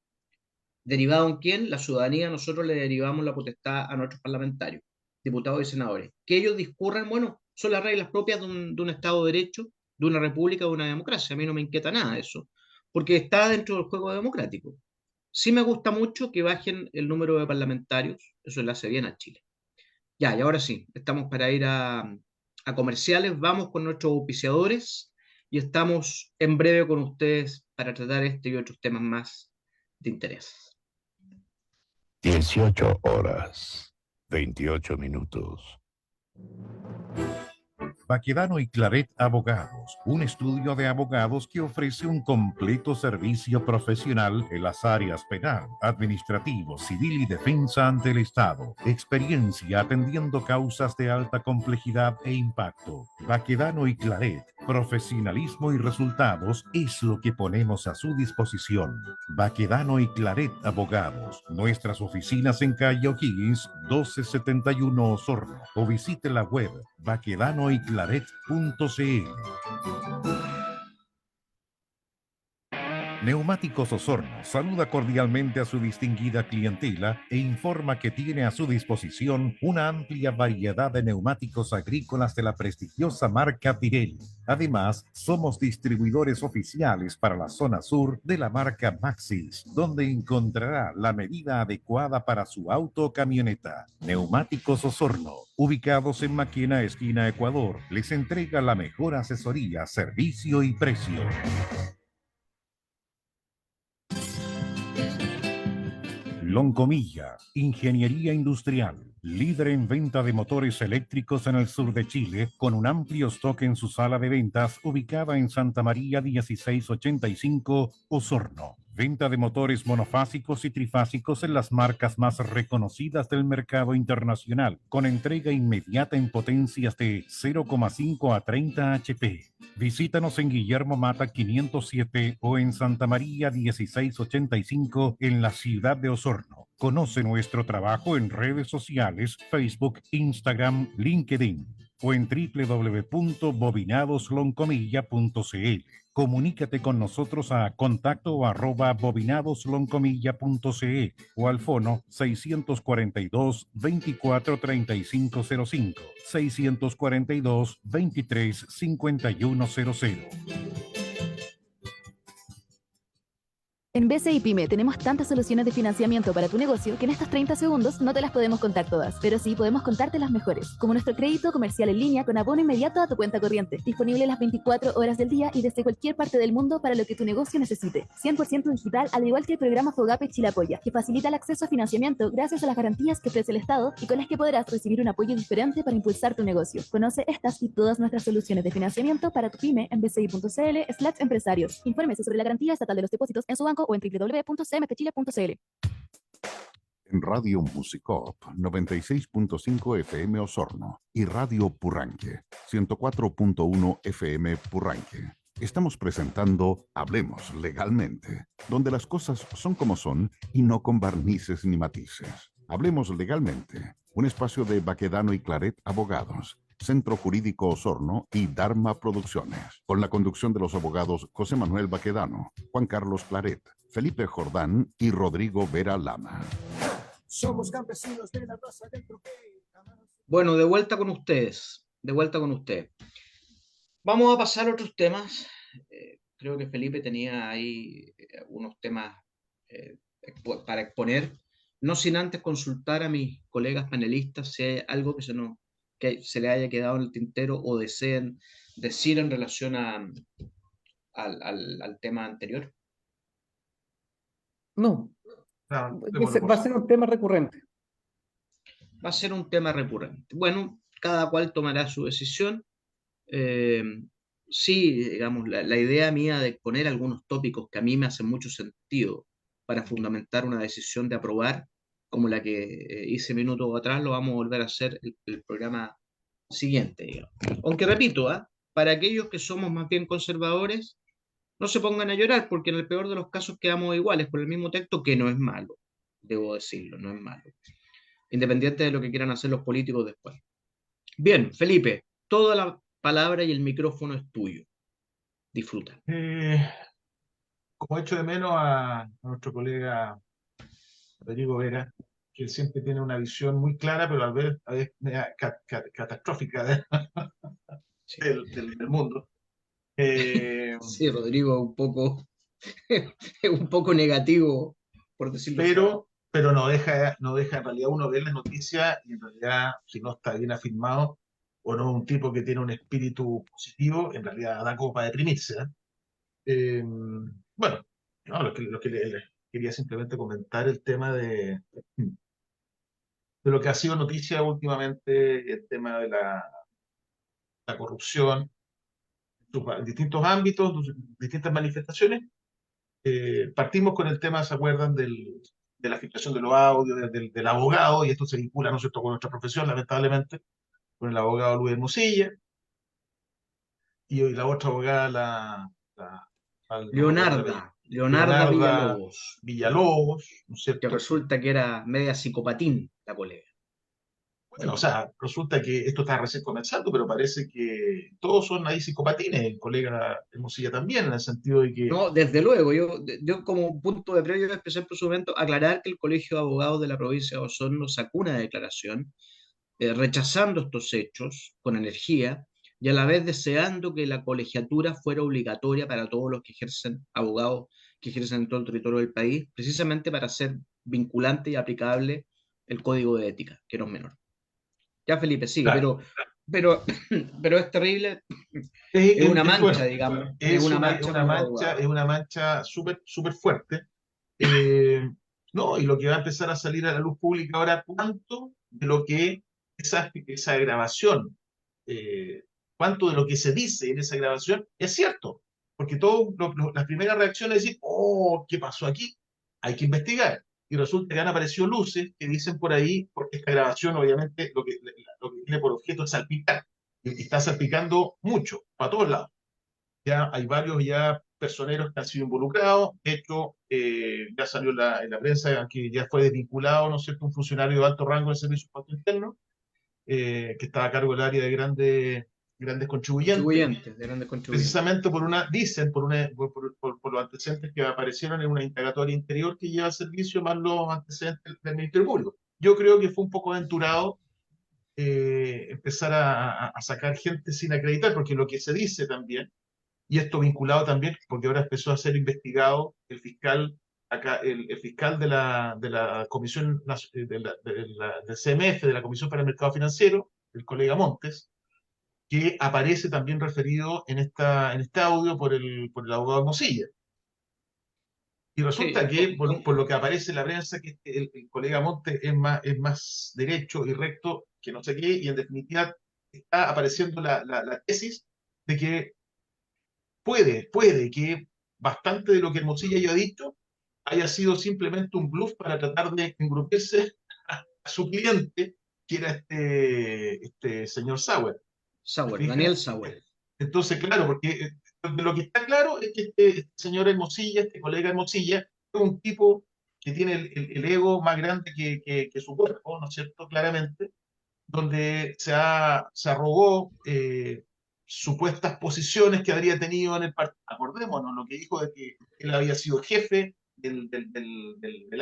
¿Derivado en quién? La ciudadanía, nosotros le derivamos la potestad a nuestros parlamentarios, diputados y senadores. Que ellos discurran, bueno, son las reglas propias de un Estado de Derecho, de una república, de una democracia. A mí no me inquieta nada eso, porque está dentro del juego democrático. Sí me gusta mucho que bajen el número de parlamentarios, eso le hace bien a Chile. Ya, y ahora sí, estamos para ir a comerciales, vamos con nuestros auspiciadores y estamos en breve con ustedes para tratar este y otros temas más de interés. 18 horas, 28 minutos. Baquedano y Claret Abogados, un estudio de abogados que ofrece un completo servicio profesional en las áreas penal, administrativo, civil y defensa ante el Estado. Experiencia atendiendo causas de alta complejidad e impacto. Baquedano y Claret, profesionalismo y resultados es lo que ponemos a su disposición. Baquedano y Claret Abogados, nuestras oficinas en calle O'Higgins 1271 Osorno, o visite la web baquedanoyclaret.cl. Neumáticos Osorno saluda cordialmente a su distinguida clientela e informa que tiene a su disposición una amplia variedad de neumáticos agrícolas de la prestigiosa marca Pirelli. Además, somos distribuidores oficiales para la zona sur de la marca Maxxis, donde encontrará la medida adecuada para su auto o camioneta. Neumáticos Osorno, ubicados en Maquena, esquina Ecuador, les entrega la mejor asesoría, servicio y precio. Loncomilla, ingeniería industrial, líder en venta de motores eléctricos en el sur de Chile, con un amplio stock en su sala de ventas ubicada en Santa María 1685, Osorno. Venta de motores monofásicos y trifásicos en las marcas más reconocidas del mercado internacional, con entrega inmediata en potencias de 0,5 a 30 HP. Visítanos en Guillermo Mata 507 o en Santa María 1685 en la ciudad de Osorno. Conoce nuestro trabajo en redes sociales, Facebook, Instagram, LinkedIn o en www.bobinadosloncomilla.cl. Comunícate con nosotros a contacto@bobinadosloncomilla.cl o al fono 642 24 3505, 642 23 5100. En BCI Pyme tenemos tantas soluciones de financiamiento para tu negocio que en estos 30 segundos no te las podemos contar todas, pero sí podemos contarte las mejores, como nuestro crédito comercial en línea con abono inmediato a tu cuenta corriente, disponible las 24 horas del día y desde cualquier parte del mundo para lo que tu negocio necesite. 100% digital, al igual que el programa Fogape Chile Apoya, que facilita el acceso a financiamiento gracias a las garantías que ofrece el Estado y con las que podrás recibir un apoyo diferente para impulsar tu negocio. Conoce estas y todas nuestras soluciones de financiamiento para tu pyme en bci.cl/empresarios. Infórmese sobre la garantía estatal de los depósitos en su banco o en www.cmpchile.cl. En Radio Musicop 96.5 FM Osorno y Radio Purranque 104.1 FM Purranque. Estamos presentando Hablemos Legalmente, donde las cosas son como son y no con barnices ni matices. Hablemos Legalmente, un espacio de Baquedano y Claret Abogados, Centro Jurídico Osorno y Dharma Producciones, con la conducción de los abogados José Manuel Baquedano, Juan Carlos Claret, Felipe Jordán y Rodrigo Vera Lama. Somos campesinos de la raza del trofeo. Bueno, de vuelta con ustedes, Vamos a pasar a otros temas. Creo que Felipe tenía ahí unos temas para exponer, no sin antes consultar a mis colegas panelistas si hay algo que se le haya quedado en el tintero o deseen decir en relación al tema anterior. No, Claro, va a ser un tema recurrente. Va a ser un tema recurrente. Bueno, cada cual tomará su decisión. Sí, digamos, la idea mía de poner algunos tópicos que a mí me hacen mucho sentido para fundamentar una decisión de aprobar, como la que hice minutos atrás, lo vamos a volver a hacer el programa siguiente, digamos. Aunque repito, para aquellos que somos más bien conservadores, no se pongan a llorar, porque en el peor de los casos quedamos iguales por el mismo texto, que no es malo, debo decirlo, no es malo, independiente de lo que quieran hacer los políticos después. Bien, Felipe, toda la palabra y el micrófono es tuyo. Disfruta. Como echo de menos a nuestro colega Rodrigo Vera, que siempre tiene una visión muy clara, pero a veces catastrófica Sí. del mundo. Sí, Rodrigo, un poco negativo, por decirlo así. Pero no deja en realidad uno ver las noticias y en realidad si no está bien afirmado o no es un tipo que tiene un espíritu positivo, en realidad da como para deprimirse. Bueno, no, lo que le quería simplemente comentar el tema de lo que ha sido noticia últimamente, el tema de la corrupción en distintos ámbitos, distintas manifestaciones. Partimos con el tema, ¿se acuerdan? De la filtración de los audios, del abogado, y esto se vincula, ¿no es cierto?, con nuestra profesión, lamentablemente, con el abogado Luis Hermosilla, y hoy la otra abogada, Leonarda Villalobos, ¿no es que cierto? resulta que era media psicopatín, la colega. Bueno, o sea, resulta que esto está recién comenzando, pero parece que todos son ahí psicopatines, el colega Hermosilla también, en el sentido de que, No, desde luego, yo como punto de previo especial por su momento, aclarar que el Colegio de Abogados de la provincia de Osorno sacó una declaración rechazando estos hechos con energía y a la vez deseando que la colegiatura fuera obligatoria para todos los que ejercen abogados que ejercen en todo el territorio del país, precisamente para hacer vinculante y aplicable el código de ética, que no es menor. Ya Felipe, sigue, claro, pero, pero es terrible, es una es mancha, fuerte, digamos, es una es mancha una para los mancha, abogados. es una mancha súper, súper fuerte. Eh, no, y lo que va a empezar a salir a la luz pública ahora, cuánto de lo que esa grabación, cuánto de lo que se dice en esa grabación es cierto. Porque las primeras reacciones es decir, oh, ¿qué pasó aquí? Hay que investigar. Y resulta que han aparecido luces que dicen por ahí, porque esta grabación obviamente lo que tiene por objeto es salpicar. Y está salpicando mucho, para todos lados. Ya hay varios ya personeros que han sido involucrados. De hecho, ya salió en la prensa que ya fue desvinculado, ¿no es cierto?, un funcionario de alto rango del Servicio de Impuesto Interno, que estaba a cargo del área de grandes contribuyentes, Contribuyentes, de grandes contribuyentes. precisamente dicen, por los antecedentes que aparecieron en una indagatoria interior que lleva al servicio, más los antecedentes del Ministerio Público. Yo creo que fue un poco aventurado empezar a sacar gente sin acreditar, porque lo que se dice también, y esto vinculado también, porque ahora empezó a ser investigado el fiscal, acá, el fiscal de la Comisión del CMF, de la Comisión para el Mercado Financiero, el colega Montes, que aparece también referido en este audio por el abogado Hermosilla. Y resulta Sí, que, por lo que aparece en la prensa, que el colega Montes es más derecho y recto que no sé qué, y en definitiva está apareciendo la tesis de que puede que bastante de lo que Hermosilla haya dicho haya sido simplemente un bluff para tratar de engrupirse a su cliente, que era este señor Sauer. ¿Te Sauer, fijas? Daniel Sauer. Entonces, claro, porque lo que está claro es que este señor Hermosilla, este colega Hermosilla, es un tipo que tiene el ego más grande que su cuerpo, ¿no es cierto? Claramente, donde se arrogó supuestas posiciones que habría tenido en el partido. Acordémonos lo que dijo de que él había sido jefe del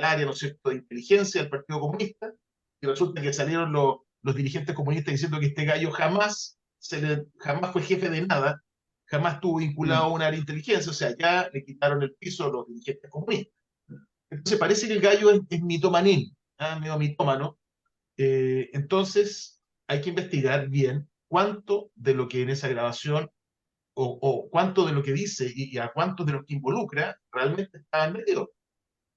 área, ¿no es cierto?, de inteligencia del Partido Comunista, y resulta que salieron los dirigentes comunistas diciendo que este gallo jamás fue jefe de nada, jamás estuvo vinculado a Mm. un área de inteligencia, o sea, ya le quitaron el piso a los dirigentes comunistas. Entonces parece que el gallo es mitomanín, medio mitómano, entonces, hay que investigar bien cuánto de lo que en esa grabación o cuánto de lo que dice y a cuánto de lo que involucra realmente estaban metidos.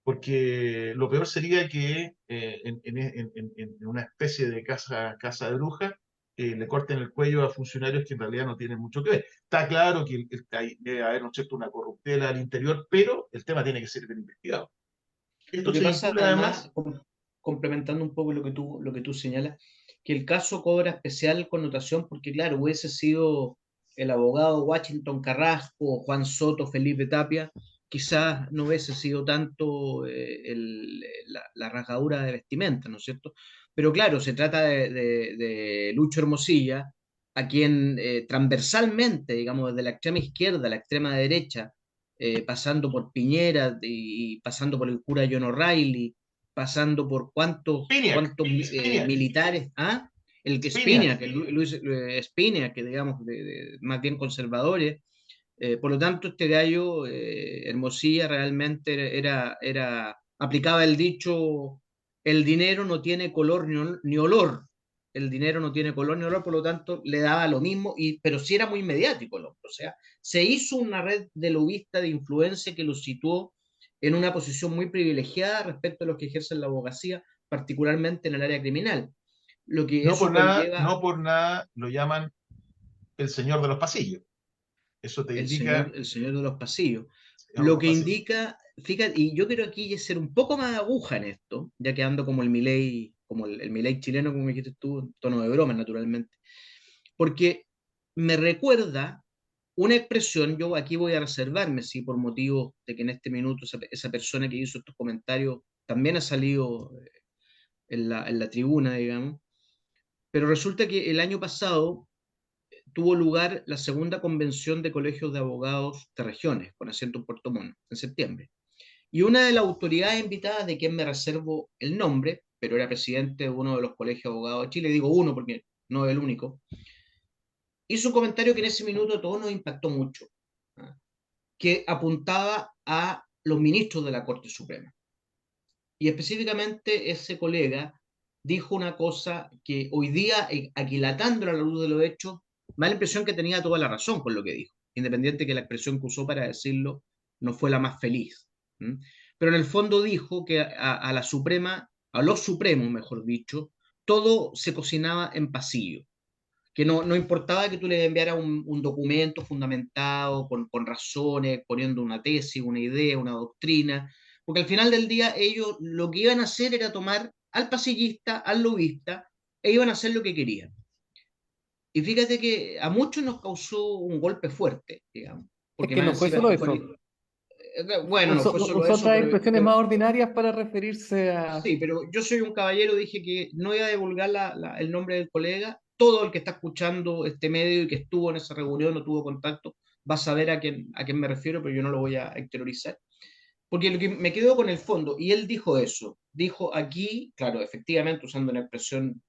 Porque lo peor sería que en una especie de casa de brujas le corten el cuello a funcionarios que en realidad no tienen mucho que ver. Está claro que debe haber, ¿no es cierto?, una corruptela al interior, pero el tema tiene que ser bien investigado. Lo Esto que se pasa vincula además, además. complementando un poco lo que tú señalas, que el caso cobra especial connotación porque, claro, hubiese sido el abogado Washington Carrasco, Juan Soto, Felipe Tapia, quizás no hubiese sido tanto la rasgadura de vestimenta, ¿no es cierto? Pero claro, se trata de Lucho Hermosilla, a quien transversalmente, digamos, desde la extrema izquierda a la extrema derecha, pasando por Piñera y pasando por el cura John O'Reilly, pasando por Spiniak, cuántos Spiniak, militares, el que Spiniak. Spinac, Luis Spinac, que digamos, más bien conservadores. Por lo tanto, este gallo, Hermosilla, realmente aplicaba el dicho, el dinero no tiene color ni olor. El dinero no tiene color ni olor, por lo tanto, le daba lo mismo, pero sí era muy mediático el hombre. O sea, se hizo una red de lobista de influencia que lo situó en una posición muy privilegiada respecto a los que ejercen la abogacía, particularmente en el área criminal. Lo que eso conlleva No por nada lo llaman el señor de los pasillos. Eso te indica el señor de los pasillos. el señor de Lo los que pasillos. indica, fíjate, y yo quiero aquí ser un poco más aguja en esto, ya que ando como el Milei, como el Milei chileno, como dijiste tú, en tono de broma, naturalmente, porque me recuerda una expresión, yo aquí voy a reservarme, sí, por motivo de que en este minuto esa persona que hizo estos comentarios también ha salido en la tribuna, digamos, Pero resulta que el año pasado tuvo lugar la segunda convención de colegios de abogados de regiones, con asiento en Puerto Montt, en septiembre. Y una de las autoridades invitadas, de quien me reservo el nombre, pero era presidente de uno de los colegios de abogados de Chile, digo uno porque no es el único, hizo un comentario que en ese minuto a todos nos impactó mucho, ¿ah? Que apuntaba a los ministros de la Corte Suprema. Y específicamente ese colega dijo una cosa que hoy día, aquilatándola a la luz de los hechos, me da la impresión que tenía toda la razón con lo que dijo, independiente que la expresión que usó para decirlo no fue la más feliz. ¿Mm? Pero en el fondo dijo que a la Suprema, a los Supremos, mejor dicho, todo se cocinaba en pasillo, que no importaba que tú le enviaras un documento fundamentado, con razones, poniendo una tesis, una idea, una doctrina, porque al final del día ellos lo que iban a hacer era tomar al pasillista, al lobista, e iban a hacer lo que querían. Y fíjate que a muchos nos causó un golpe fuerte, digamos, Es porque que más no fue encima solo estos eso. bueno, no fue solo Usó eso, otras pero, expresiones más ordinarias para referirse a... sí, pero yo soy un caballero, dije que no iba a divulgar el nombre del colega. Todo el que está escuchando este medio y que estuvo en esa reunión o tuvo contacto va a saber a quién me refiero, pero yo no lo voy a exteriorizar. Porque lo que me quedo con el fondo, y él dijo eso, dijo aquí, claro, efectivamente usando una expresión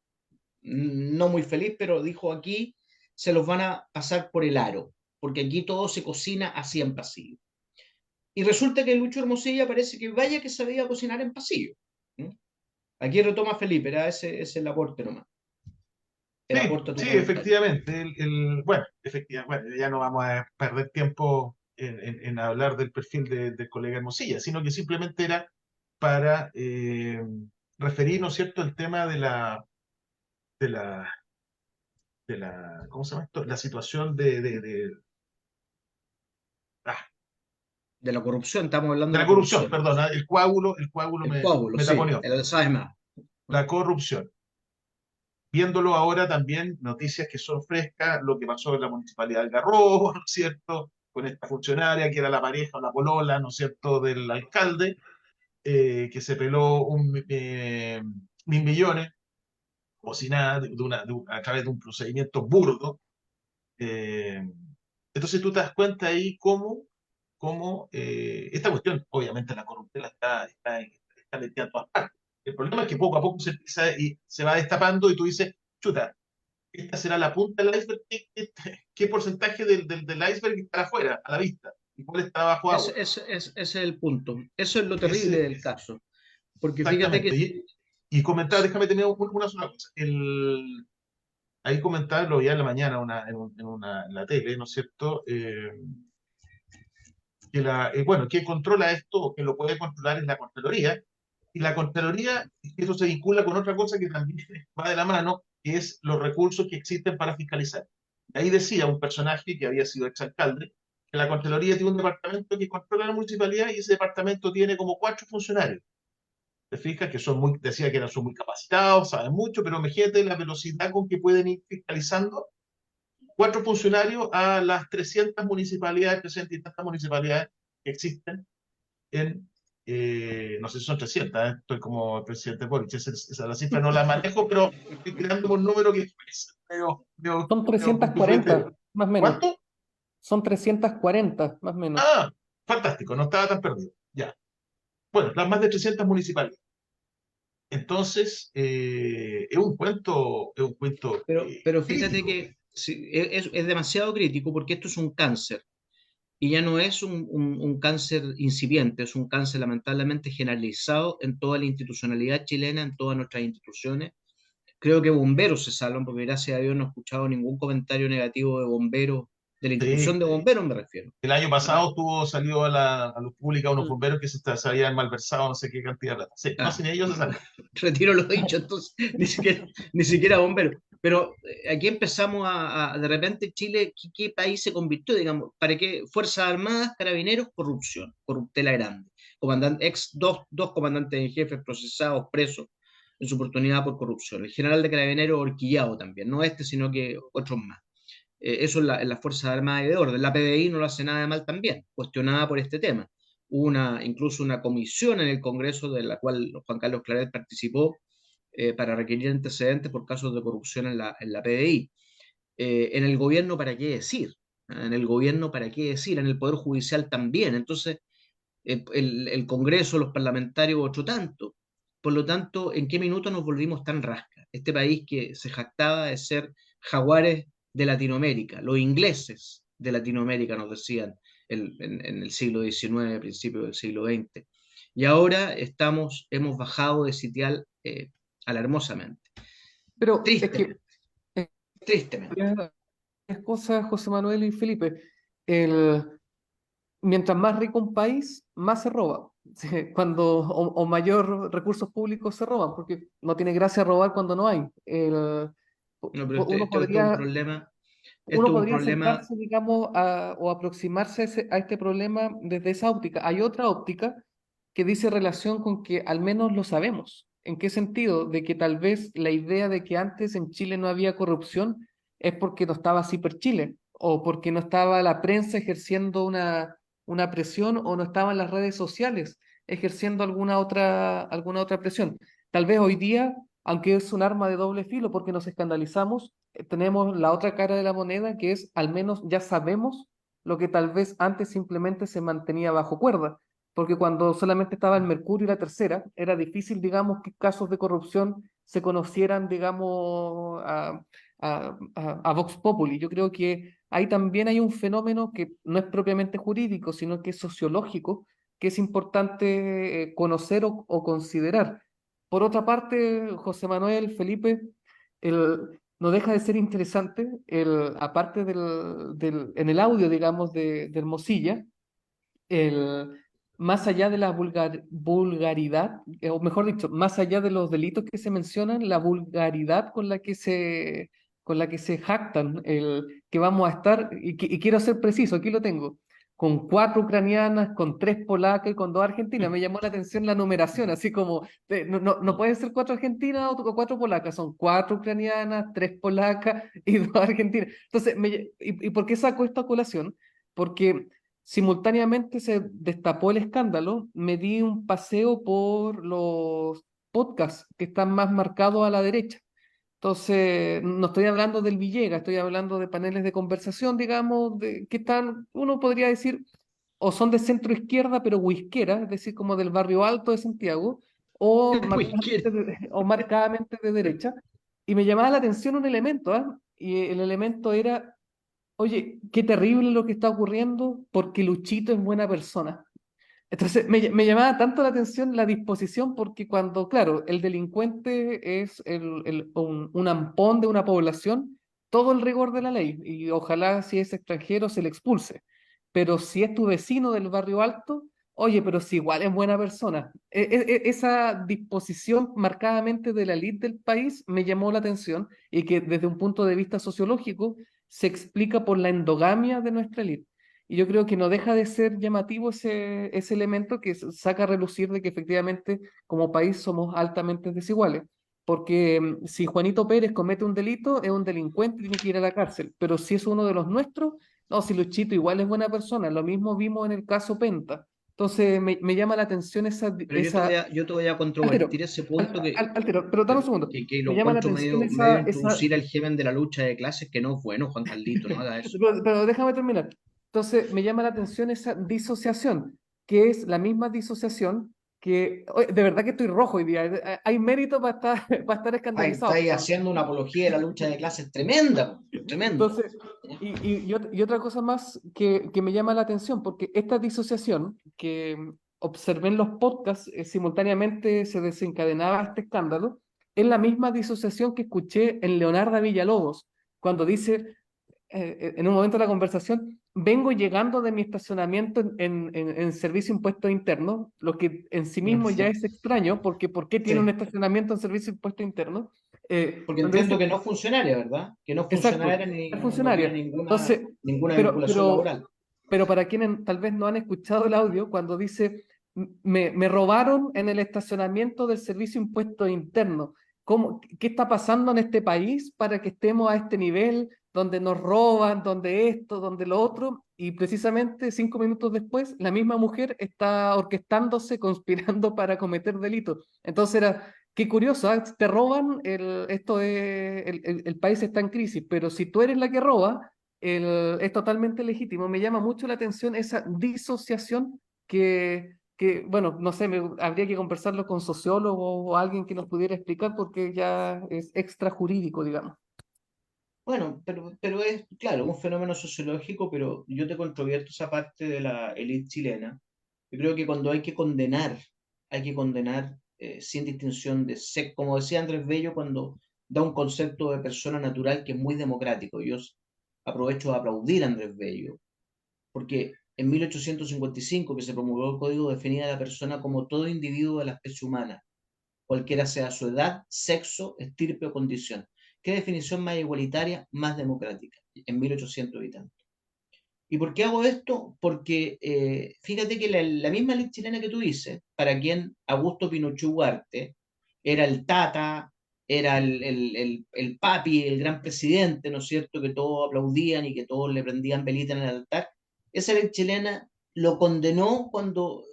no muy feliz, pero dijo aquí se los van a pasar por el aro, porque aquí todo se cocina así en pasillo. Y resulta que Lucho Hermosilla parece que vaya que sabía cocinar en pasillo. ¿Mm? Aquí retoma Felipe, era ese el aporte nomás. El Sí, aporte a tu sí, comentario. efectivamente. Bueno, efectivamente, bueno, ya no vamos a perder tiempo en hablar del perfil del colega Hermosilla, sino que simplemente era para referir, ¿no es cierto?, el tema de la, ¿cómo se llama esto? La situación ah, De la corrupción, estamos hablando de de la la corrupción, corrupción. perdona, el coágulo El me, coágulo, me sí, taponeó. el Alzheimer. La corrupción. Viéndolo ahora también, noticias que son frescas, lo que pasó en la municipalidad de Algarrobo, ¿no es cierto?, con esta funcionaria que era la pareja o la polola, ¿no es cierto?, del alcalde, que se peló 1.000 millones, o si nada, a través de un procedimiento burdo. Eh, entonces tú te das cuenta ahí cómo esta cuestión, obviamente la corrupción está metida en todas partes. El problema es que poco a poco se empieza y se va destapando y tú dices, chuta, esta será la punta del iceberg. ¿Qué porcentaje del iceberg está afuera, a la vista? ¿Y cuál está bajo agua? Ese es el punto. Eso es lo terrible Ese, del caso. Porque fíjate exactamente. que Y comentar, déjame tener una sola cosa. Ahí comentar, lo vi en la mañana en la tele, ¿no es cierto? Bueno, quien controla esto o que lo puede controlar es la Contraloría. Y la Contraloría, eso se vincula con otra cosa que también va de la mano, que es los recursos que existen para fiscalizar. Ahí decía un personaje que había sido exalcalde, que la Contraloría tiene un departamento que controla la municipalidad y ese departamento tiene como 4 funcionarios. Te fijas que decía que son muy capacitados, saben mucho, pero imagínate la velocidad con que pueden ir fiscalizando 4 funcionarios a las 300 municipalidades, 300 y tantas municipalidades que existen no sé si son 300, estoy como el presidente Boric, esa la cifra no la manejo, pero estoy tirando un número que es Son medio pufetero. 340, más o menos. ¿Cuánto? Son 340, más o menos. Ah, fantástico, no estaba tan perdido. Ya. Bueno, las más de 300 municipalidades. Entonces, es un cuento pero fíjate crítico. que sí, es demasiado crítico porque esto es un cáncer. Y ya no es un cáncer incipiente, es un cáncer lamentablemente generalizado en toda la institucionalidad chilena, en todas nuestras instituciones. Creo que bomberos se salvan, porque gracias a Dios no he escuchado ningún comentario negativo de bomberos, de la institución Sí. de bomberos me refiero. El año ¿Ah? pasado salió a luz pública unos bomberos que se habían malversado no sé qué cantidad de plata. Sí, no, Ah, sin ellos se salvan. retiro lo dicho, entonces ni siquiera bomberos. Pero aquí empezamos de repente Chile, ¿qué país se convirtió? Digamos, ¿para qué? Fuerzas Armadas, Carabineros, corrupción, corruptela grande. Dos comandantes en jefe procesados, presos en su oportunidad por corrupción. El general de Carabineros horquillado también, no este, sino que otros más. Eso en las Fuerzas Armadas y de Orden. La PDI no lo hace nada de mal también, cuestionada por este tema. Hubo incluso una comisión en el Congreso de la cual Juan Carlos Claret participó, para requerir antecedentes por casos de corrupción en la PDI. En el gobierno, ¿para qué decir? En el gobierno, ¿para qué decir? En el Poder Judicial también. Entonces, el Congreso, los parlamentarios, otro tanto. Por lo tanto, ¿en qué minuto nos volvimos tan rascas? Este país que se jactaba de ser jaguares de Latinoamérica, los ingleses de Latinoamérica, nos decían en el siglo XIX, principio del siglo XX. Y ahora hemos bajado de sitial alarmosamente. Pero es Tristemente, que eh, tristemente. varias cosas, José Manuel y Felipe. El, mientras más rico un país, más se roba. Sí, o mayor recursos públicos se roban, porque no tiene gracia robar cuando no hay. No, pero Uno esto es un podría, problema, esto uno es un podría problema. acercarse, digamos, o aproximarse a este problema desde esa óptica. Hay otra óptica que dice relación con que al menos lo sabemos. ¿En qué sentido? De que tal vez la idea de que antes en Chile no había corrupción es porque no estaba Ciper Chile, o porque no estaba la prensa ejerciendo una presión, o no estaban las redes sociales ejerciendo alguna otra presión. Tal vez hoy día, aunque es un arma de doble filo porque nos escandalizamos, tenemos la otra cara de la moneda, que es al menos ya sabemos lo que tal vez antes simplemente se mantenía bajo cuerda, porque cuando solamente estaba el Mercurio y la Tercera, era difícil, digamos, que casos de corrupción se conocieran, digamos, a Vox Populi. Yo creo que ahí también hay un fenómeno que no es propiamente jurídico, sino que es sociológico, que es importante conocer o considerar. Por otra parte, José Manuel, Felipe, no deja de ser interesante, aparte en el audio, digamos, de Hermosilla, el, más allá de la vulgaridad, o mejor dicho, más allá de los delitos que se mencionan, la vulgaridad con la que se jactan, que vamos a estar, y quiero ser preciso, aquí lo tengo, con 4 ucranianas, con 3 polacas y con 2 argentinas. Me llamó la atención la numeración, así como, no pueden ser 4 argentinas o 4 polacas, son 4 ucranianas, 3 polacas y 2 argentinas. Entonces, ¿y por qué saco esto a colación? Porque simultáneamente se destapó el escándalo, me di un paseo por los podcasts que están más marcados a la derecha. Entonces, no estoy hablando del Villega, estoy hablando de paneles de conversación, digamos, que están, uno podría decir, o son de centro izquierda, pero whiskera, es decir, como del barrio alto de Santiago, o marcadamente de derecha. Y me llamaba la atención un elemento, ¿ah? Y el elemento era: oye, qué terrible lo que está ocurriendo porque Luchito es buena persona. Entonces, me llamaba tanto la atención la disposición porque cuando, claro, el delincuente es un ampón de una población, todo el rigor de la ley, y ojalá si es extranjero se le expulse. Pero si es tu vecino del barrio alto, oye, pero si igual es buena persona. Esa disposición marcadamente de la élite del país me llamó la atención, y que desde un punto de vista sociológico se explica por la endogamia de nuestra élite. Y yo creo que no deja de ser llamativo ese elemento que saca a relucir de que efectivamente como país somos altamente desiguales. Porque si Juanito Pérez comete un delito, es un delincuente y tiene que ir a la cárcel. Pero si es uno de los nuestros, no, si Luchito igual es buena persona. Lo mismo vimos en el caso Penta. Entonces me llama la atención Pero yo te voy a altero, controvertir ese punto altero, pero dame un segundo. que lo Me llama la encuentro atención medio introducir al germen de la lucha de clases, que no es bueno, Juan Caldito, no haga eso. pero déjame terminar. Entonces, me llama la atención esa disociación, que es la misma disociación que, oye, de verdad que estoy rojo hoy día. Hay mérito para estar, para estar escandalizado. Estáis haciendo una apología de la lucha de clases tremenda, tremenda. Entonces, y otra cosa más que me llama la atención, porque esta disociación que observé en los podcasts, simultáneamente se desencadenaba este escándalo, es la misma disociación que escuché en Leonardo Villalobos, cuando dice, en un momento de la conversación: vengo llegando de mi estacionamiento en servicio de impuestos internos, lo que en sí mismo ya Sí, es extraño, porque ¿por qué tiene un sí. estacionamiento en servicio de impuestos internos? Porque Donde entiendo dice, que no es funcionaria, ¿verdad? Que no es exacto, funcionaria es ni no tiene funcionaria. Entonces, ninguna pero, vinculación pero, laboral. pero para quienes tal vez no han escuchado el audio, cuando dice, me robaron en el estacionamiento del servicio de impuestos internos. ¿Qué está pasando en este país para que estemos a este nivel donde nos roban, donde esto, donde lo otro? Y precisamente 5 minutos después, la misma mujer está orquestándose, conspirando para cometer delitos. Entonces era, Qué curioso, ¿ah? Te roban, el país está en crisis, pero si tú eres la que roba, es totalmente legítimo. Me llama mucho la atención esa disociación bueno, no sé, habría que conversarlo con sociólogos o alguien que nos pudiera explicar porque ya es extrajurídico, digamos. Bueno, pero es, claro, un fenómeno sociológico, pero yo te controvierto esa parte de la élite chilena. Yo creo que cuando hay que condenar sin distinción de sexo, como decía Andrés Bello cuando da un concepto de persona natural que es muy democrático. Yo aprovecho de aplaudir a Andrés Bello, porque en 1855 que se promulgó el código definía a la persona como todo individuo de la especie humana, cualquiera sea su edad, sexo, estirpe o condición. ¿Qué definición más igualitaria, más democrática? En 1800 y tanto. ¿Y por qué hago esto? Porque fíjate que la misma ley chilena que tú dices, para quien Augusto Pinochet Ugarte era el tata, era el papi, el gran presidente, ¿no es cierto?, que todos aplaudían y que todos le prendían velita en el altar, esa ley chilena lo condenó cuando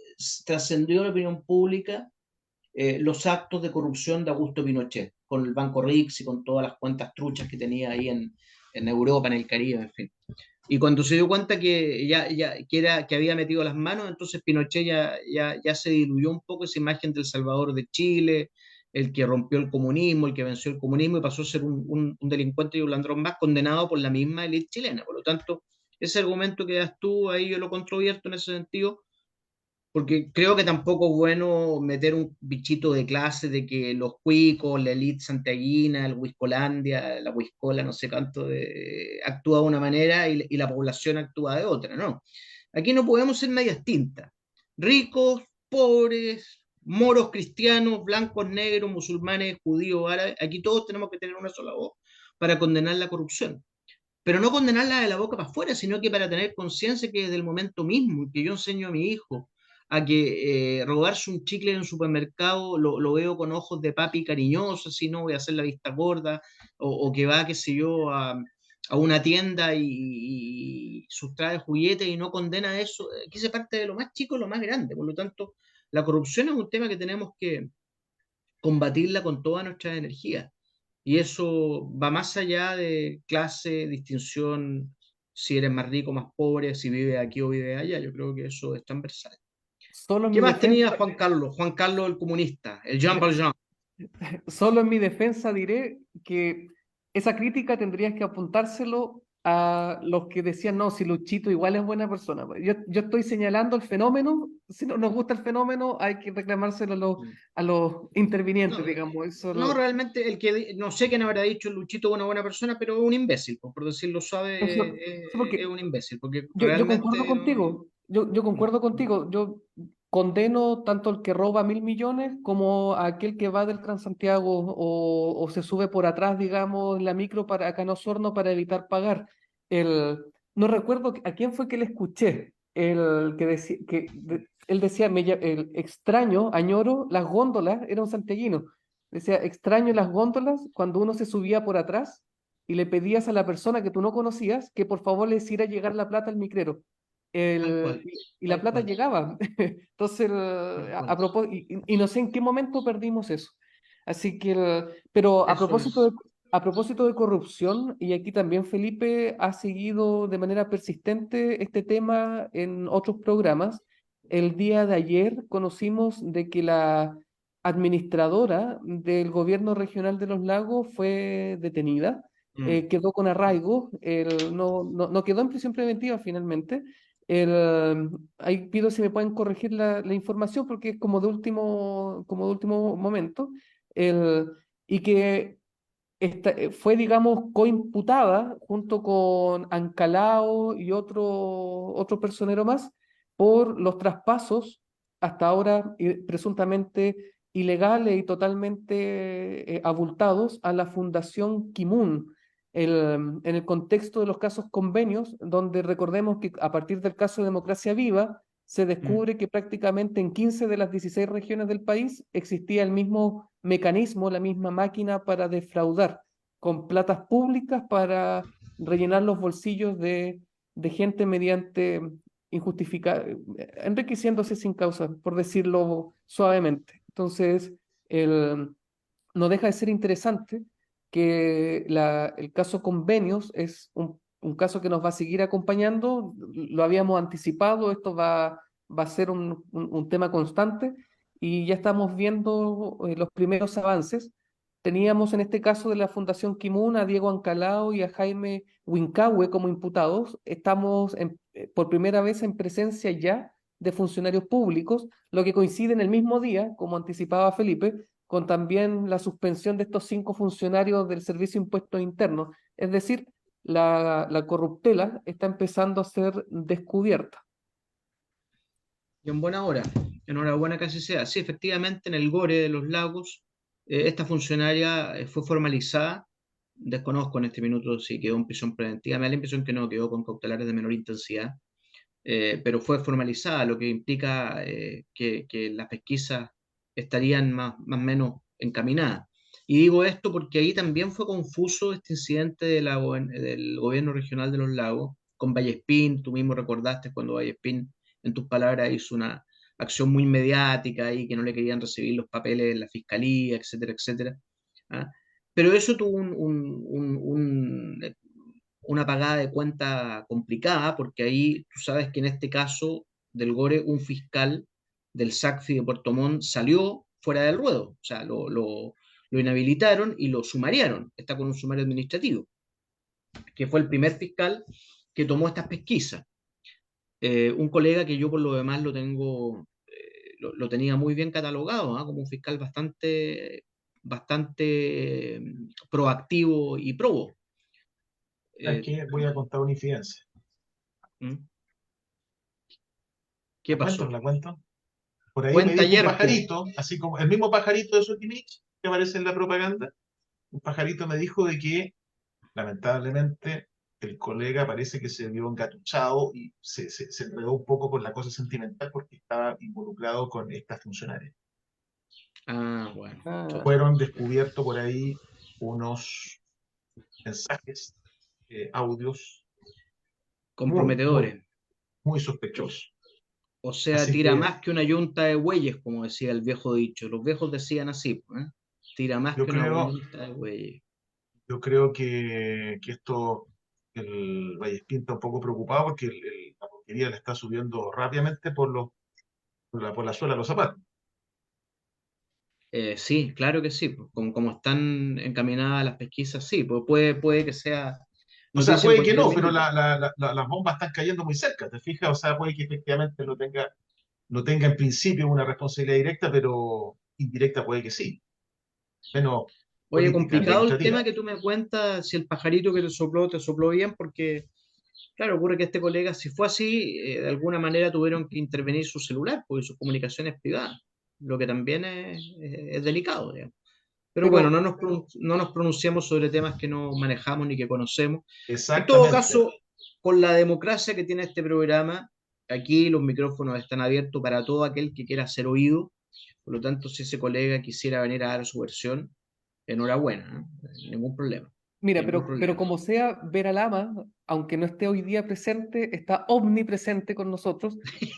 trascendió la opinión pública los actos de corrupción de Augusto Pinochet, con el Banco Rix y con todas las cuentas truchas que tenía ahí en Europa, en el Caribe, en fin. Y cuando se dio cuenta que que había metido las manos, entonces Pinochet ya se diluyó un poco esa imagen del Salvador de Chile, el que rompió el comunismo, el que venció el comunismo y pasó a ser un delincuente y un ladrón más condenado por la misma élite chilena. Por lo tanto, ese argumento que das tú, ahí yo lo controvierto en ese sentido, porque creo que tampoco es bueno meter un bichito de clase de que los cuicos, la elite santiaguina, el Huiscolandia, la Huiscola, no sé cuánto, actúa de una manera y la población actúa de otra, ¿no? Aquí no podemos ser medias tintas. Ricos, pobres, moros, cristianos, blancos, negros, musulmanes, judíos, árabes, aquí todos tenemos que tener una sola voz para condenar la corrupción. Pero no condenarla de la boca para afuera, sino que para tener conciencia que desde el momento mismo que yo enseño a mi hijo a que robarse un chicle en un supermercado lo veo con ojos de papi cariñoso, así no voy a hacer la vista gorda, o que va, qué sé yo, a una tienda y sustrae juguetes y no condena eso. Aquí se parte de lo más chico a lo más grande. Por lo tanto, la corrupción es un tema que tenemos que combatirla con toda nuestra energía. Y eso va más allá de clase, distinción, si eres más rico, más pobre, si vive aquí o vive allá. Yo creo que eso es transversal. Solo en ¿Qué mi más tenía defensa, Juan Carlos? Juan Carlos el comunista, el Jean Valjean. Solo en mi defensa diré que esa crítica tendrías que apuntárselo a los que decían, no, si Luchito igual es buena persona. Yo estoy señalando el fenómeno, si no nos gusta el fenómeno, hay que reclamárselo a los intervinientes, No, digamos. Eso no, realmente no sé quién habrá dicho Luchito es una buena persona, pero es un imbécil, por decirlo suave, es porque un imbécil, porque yo concuerdo realmente contigo, yo concuerdo contigo, yo condeno tanto el que roba 1.000 millones como a aquel que va del Transantiago o se sube por atrás, digamos, en la micro para acá en Osorno para evitar pagar. El, no recuerdo a quién fue que le escuché, el que decía, él decía, el extraño, añoro las góndolas, era un santiaguino, decía, extraño las góndolas cuando uno se subía por atrás y le pedías a la persona que tú no conocías que por favor le hiciera llegar la plata al micrero. tal cual, Y la tal plata cual, llegaba. Entonces, tal a cual. propósito, y no sé en qué momento perdimos eso. Así que, pero Eso es. a propósito de corrupción, y aquí también Felipe ha seguido de manera persistente este tema en otros programas. El día de ayer conocimos de que la administradora del gobierno regional de los lagos fue detenida, Mm. quedó con arraigo, no quedó en prisión preventiva finalmente. Ahí pido si me pueden corregir la información porque es como de último momento. El, y que fue, digamos, coimputada junto con Ancalao y otro personero más por los traspasos hasta ahora presuntamente ilegales y totalmente abultados a la Fundación Kimun. En el contexto de los casos convenios, donde recordemos que a partir del caso de Democracia Viva, se Mm. descubre que prácticamente en 15 de las 16 regiones del país existía el mismo mecanismo, la misma máquina para defraudar, con platas públicas para rellenar los bolsillos de gente mediante injustificada, enriqueciéndose sin causa, por decirlo suavemente. Entonces, el, no deja de ser interesante que el caso convenios es un caso que nos va a seguir acompañando, lo habíamos anticipado, esto va a ser un tema constante y ya estamos viendo los primeros avances. Teníamos en este caso de la Fundación Kimun a Diego Ancalao y a Jaime Wincahue como imputados. Estamos por primera vez en presencia ya de funcionarios públicos, lo que coincide en el mismo día, como anticipaba Felipe, con también la suspensión de estos 5 funcionarios del Servicio de Impuestos Internos. Es decir, la corruptela está empezando a ser descubierta. Y en buena hora, enhorabuena que así sea. Sí, efectivamente, en el Gore de los Lagos, esta funcionaria fue formalizada. Desconozco en este minuto si quedó en prisión preventiva. Me da la impresión que no, quedó con cautelares de menor intensidad. Pero fue formalizada, lo que implica que las pesquisas estarían más o menos encaminadas. Y digo esto porque ahí también fue confuso este incidente del gobierno regional de los lagos con Vallespín. Tú mismo recordaste cuando Vallespín, en tus palabras, hizo una acción muy mediática y que no le querían recibir los papeles en la fiscalía, etcétera, etcétera. ¿Ah? Pero eso tuvo una pagada de cuenta complicada, porque ahí tú sabes que en este caso del Gore, un fiscal del SACFI de Puerto Montt salió fuera del ruedo, o sea, lo inhabilitaron y lo sumariaron, está con un sumario administrativo, que fue el primer fiscal que tomó estas pesquisas. Un colega que yo por lo demás lo tenía muy bien catalogado, ¿eh? Como un fiscal bastante proactivo y probo. Aquí voy a contar una infidencia. ¿Mm? ¿Qué ¿La cuento o pasó? no la cuento? Por ahí me Cuenta dijo un ayer, pajarito, así como el mismo pajarito de Sotimich que aparece en la propaganda, un pajarito me dijo de que lamentablemente el colega parece que se vio engatuchado y se enredó un poco con la cosa sentimental porque estaba involucrado con esta funcionaria. Ah, bueno, Ah, chuta. Fueron descubiertos por ahí unos mensajes, audios muy, muy, Comprometedores. muy sospechosos. O sea, Así tira que más que una yunta de bueyes, como decía el viejo dicho. Los viejos decían así, ¿eh? Tira más yo que una creo, yunta de bueyes. yo creo que esto, el Vallespín está un poco preocupado porque la porquería le está subiendo rápidamente por la suela de los zapatos. Sí, claro que sí. Pues, como están encaminadas las pesquisas, sí. Pues puede que sea O sea, noticia en puede que cualquier no, pero minuto. las bombas están cayendo muy cerca, ¿te fijas? O sea, puede que efectivamente no tenga en principio una responsabilidad directa, pero indirecta puede que sí. Menos Oye, política complicado el administrativa. tema que tú me cuentas, si el pajarito que te sopló bien, porque, claro, ocurre que este colega, si fue así, de alguna manera tuvieron que intervenir su celular, porque sus comunicaciones privadas, lo que también es delicado, digamos. Pero bueno, pero no nos pronunciamos sobre temas que no manejamos ni que conocemos. En todo Exactamente. caso, con la democracia que tiene este programa, aquí los micrófonos están abiertos para todo aquel que quiera ser oído. Por lo tanto, si ese colega quisiera venir a dar su versión, enhorabuena, ¿eh? Ningún problema, mira, ningún pero problema. como sea, Vera Lama, aunque no esté hoy día presente, está omnipresente con nosotros.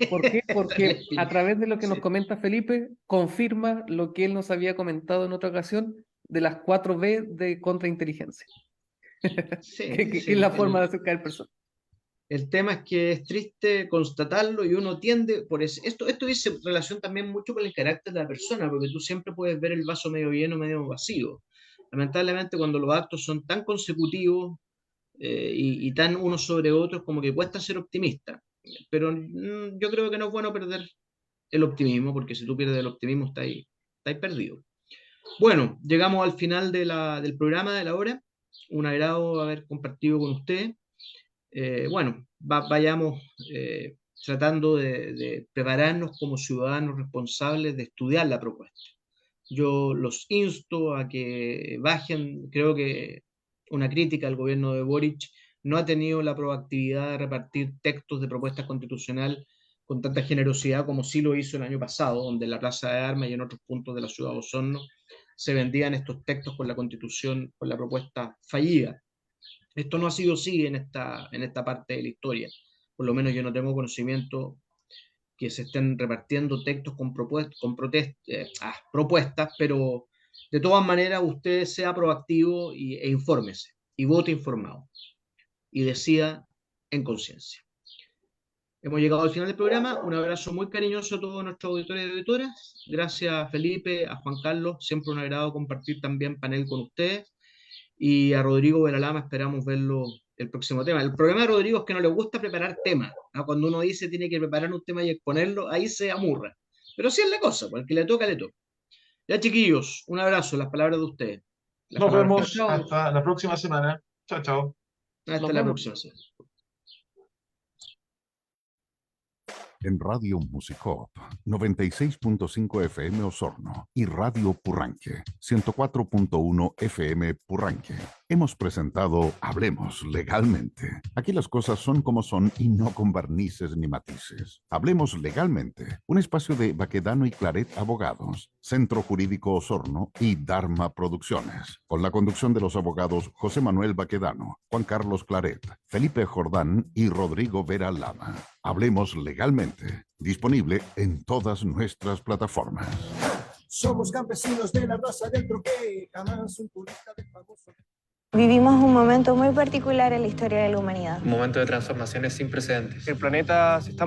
¿Por qué? Porque a través de lo que nos Sí, comenta Felipe, confirma lo que él nos había comentado en otra ocasión de las 4B de contrainteligencia, sí, que es sí. la forma de acercar personas. El tema es que es triste constatarlo y uno tiende por eso. Esto dice relación también mucho con el carácter de la persona, porque tú siempre puedes ver el vaso medio lleno, medio vacío. Lamentablemente, cuando los actos son tan consecutivos y tan unos sobre otros, como que cuesta ser optimista. Pero yo creo que no es bueno perder el optimismo, porque si tú pierdes el optimismo, está ahí perdido. Bueno, llegamos al final del programa de la hora. Un agrado haber compartido con usted. Bueno, vayamos tratando de prepararnos como ciudadanos responsables de estudiar la propuesta. Yo los insto a que bajen, creo que una crítica al gobierno de Boric no ha tenido la proactividad de repartir textos de propuesta constitucional con tanta generosidad como sí lo hizo el año pasado, donde en la Plaza de Armas y en otros puntos de la ciudad de Osorno se vendían estos textos con la constitución, con la propuesta fallida. Esto no ha sido así en esta parte de la historia. Por lo menos yo no tengo conocimiento que se estén repartiendo textos con propuestas, pero De todas maneras, usted sea proactivo e infórmese, y vote informado, y decida en conciencia. Hemos llegado al final del programa. Un abrazo muy cariñoso a todos nuestros auditores y auditoras. Gracias, Felipe, a Juan Carlos. Siempre un agrado compartir también panel con ustedes. Y a Rodrigo Veralama, esperamos verlo el próximo tema. El problema de Rodrigo es que no le gusta preparar temas, ¿no? Cuando uno dice tiene que preparar un tema y exponerlo, ahí se amurra. Pero sí es la cosa, porque el que le toca, le toca. Ya, chiquillos, un abrazo, las palabras de ustedes. Las Nos palabras vemos Chao. hasta la próxima semana. Chao, chao. hasta Nos la vemos. próxima semana. En Radio Musicop 96.5 FM Osorno y Radio Purranque 104.1 FM Purranque. Hemos presentado Hablemos Legalmente. Aquí las cosas son como son y no con barnices ni matices. Hablemos Legalmente, un espacio de Baquedano y Claret Abogados, Centro Jurídico Osorno y Dharma Producciones, con la conducción de los abogados José Manuel Baquedano, Juan Carlos Claret, Felipe Jordán y Rodrigo Vera Lama. Hablemos Legalmente, disponible en todas nuestras plataformas. Somos campesinos de la raza del troque, jamás un turista del famoso. Vivimos un momento muy particular en la historia de la humanidad. Un momento de transformaciones sin precedentes. El planeta se está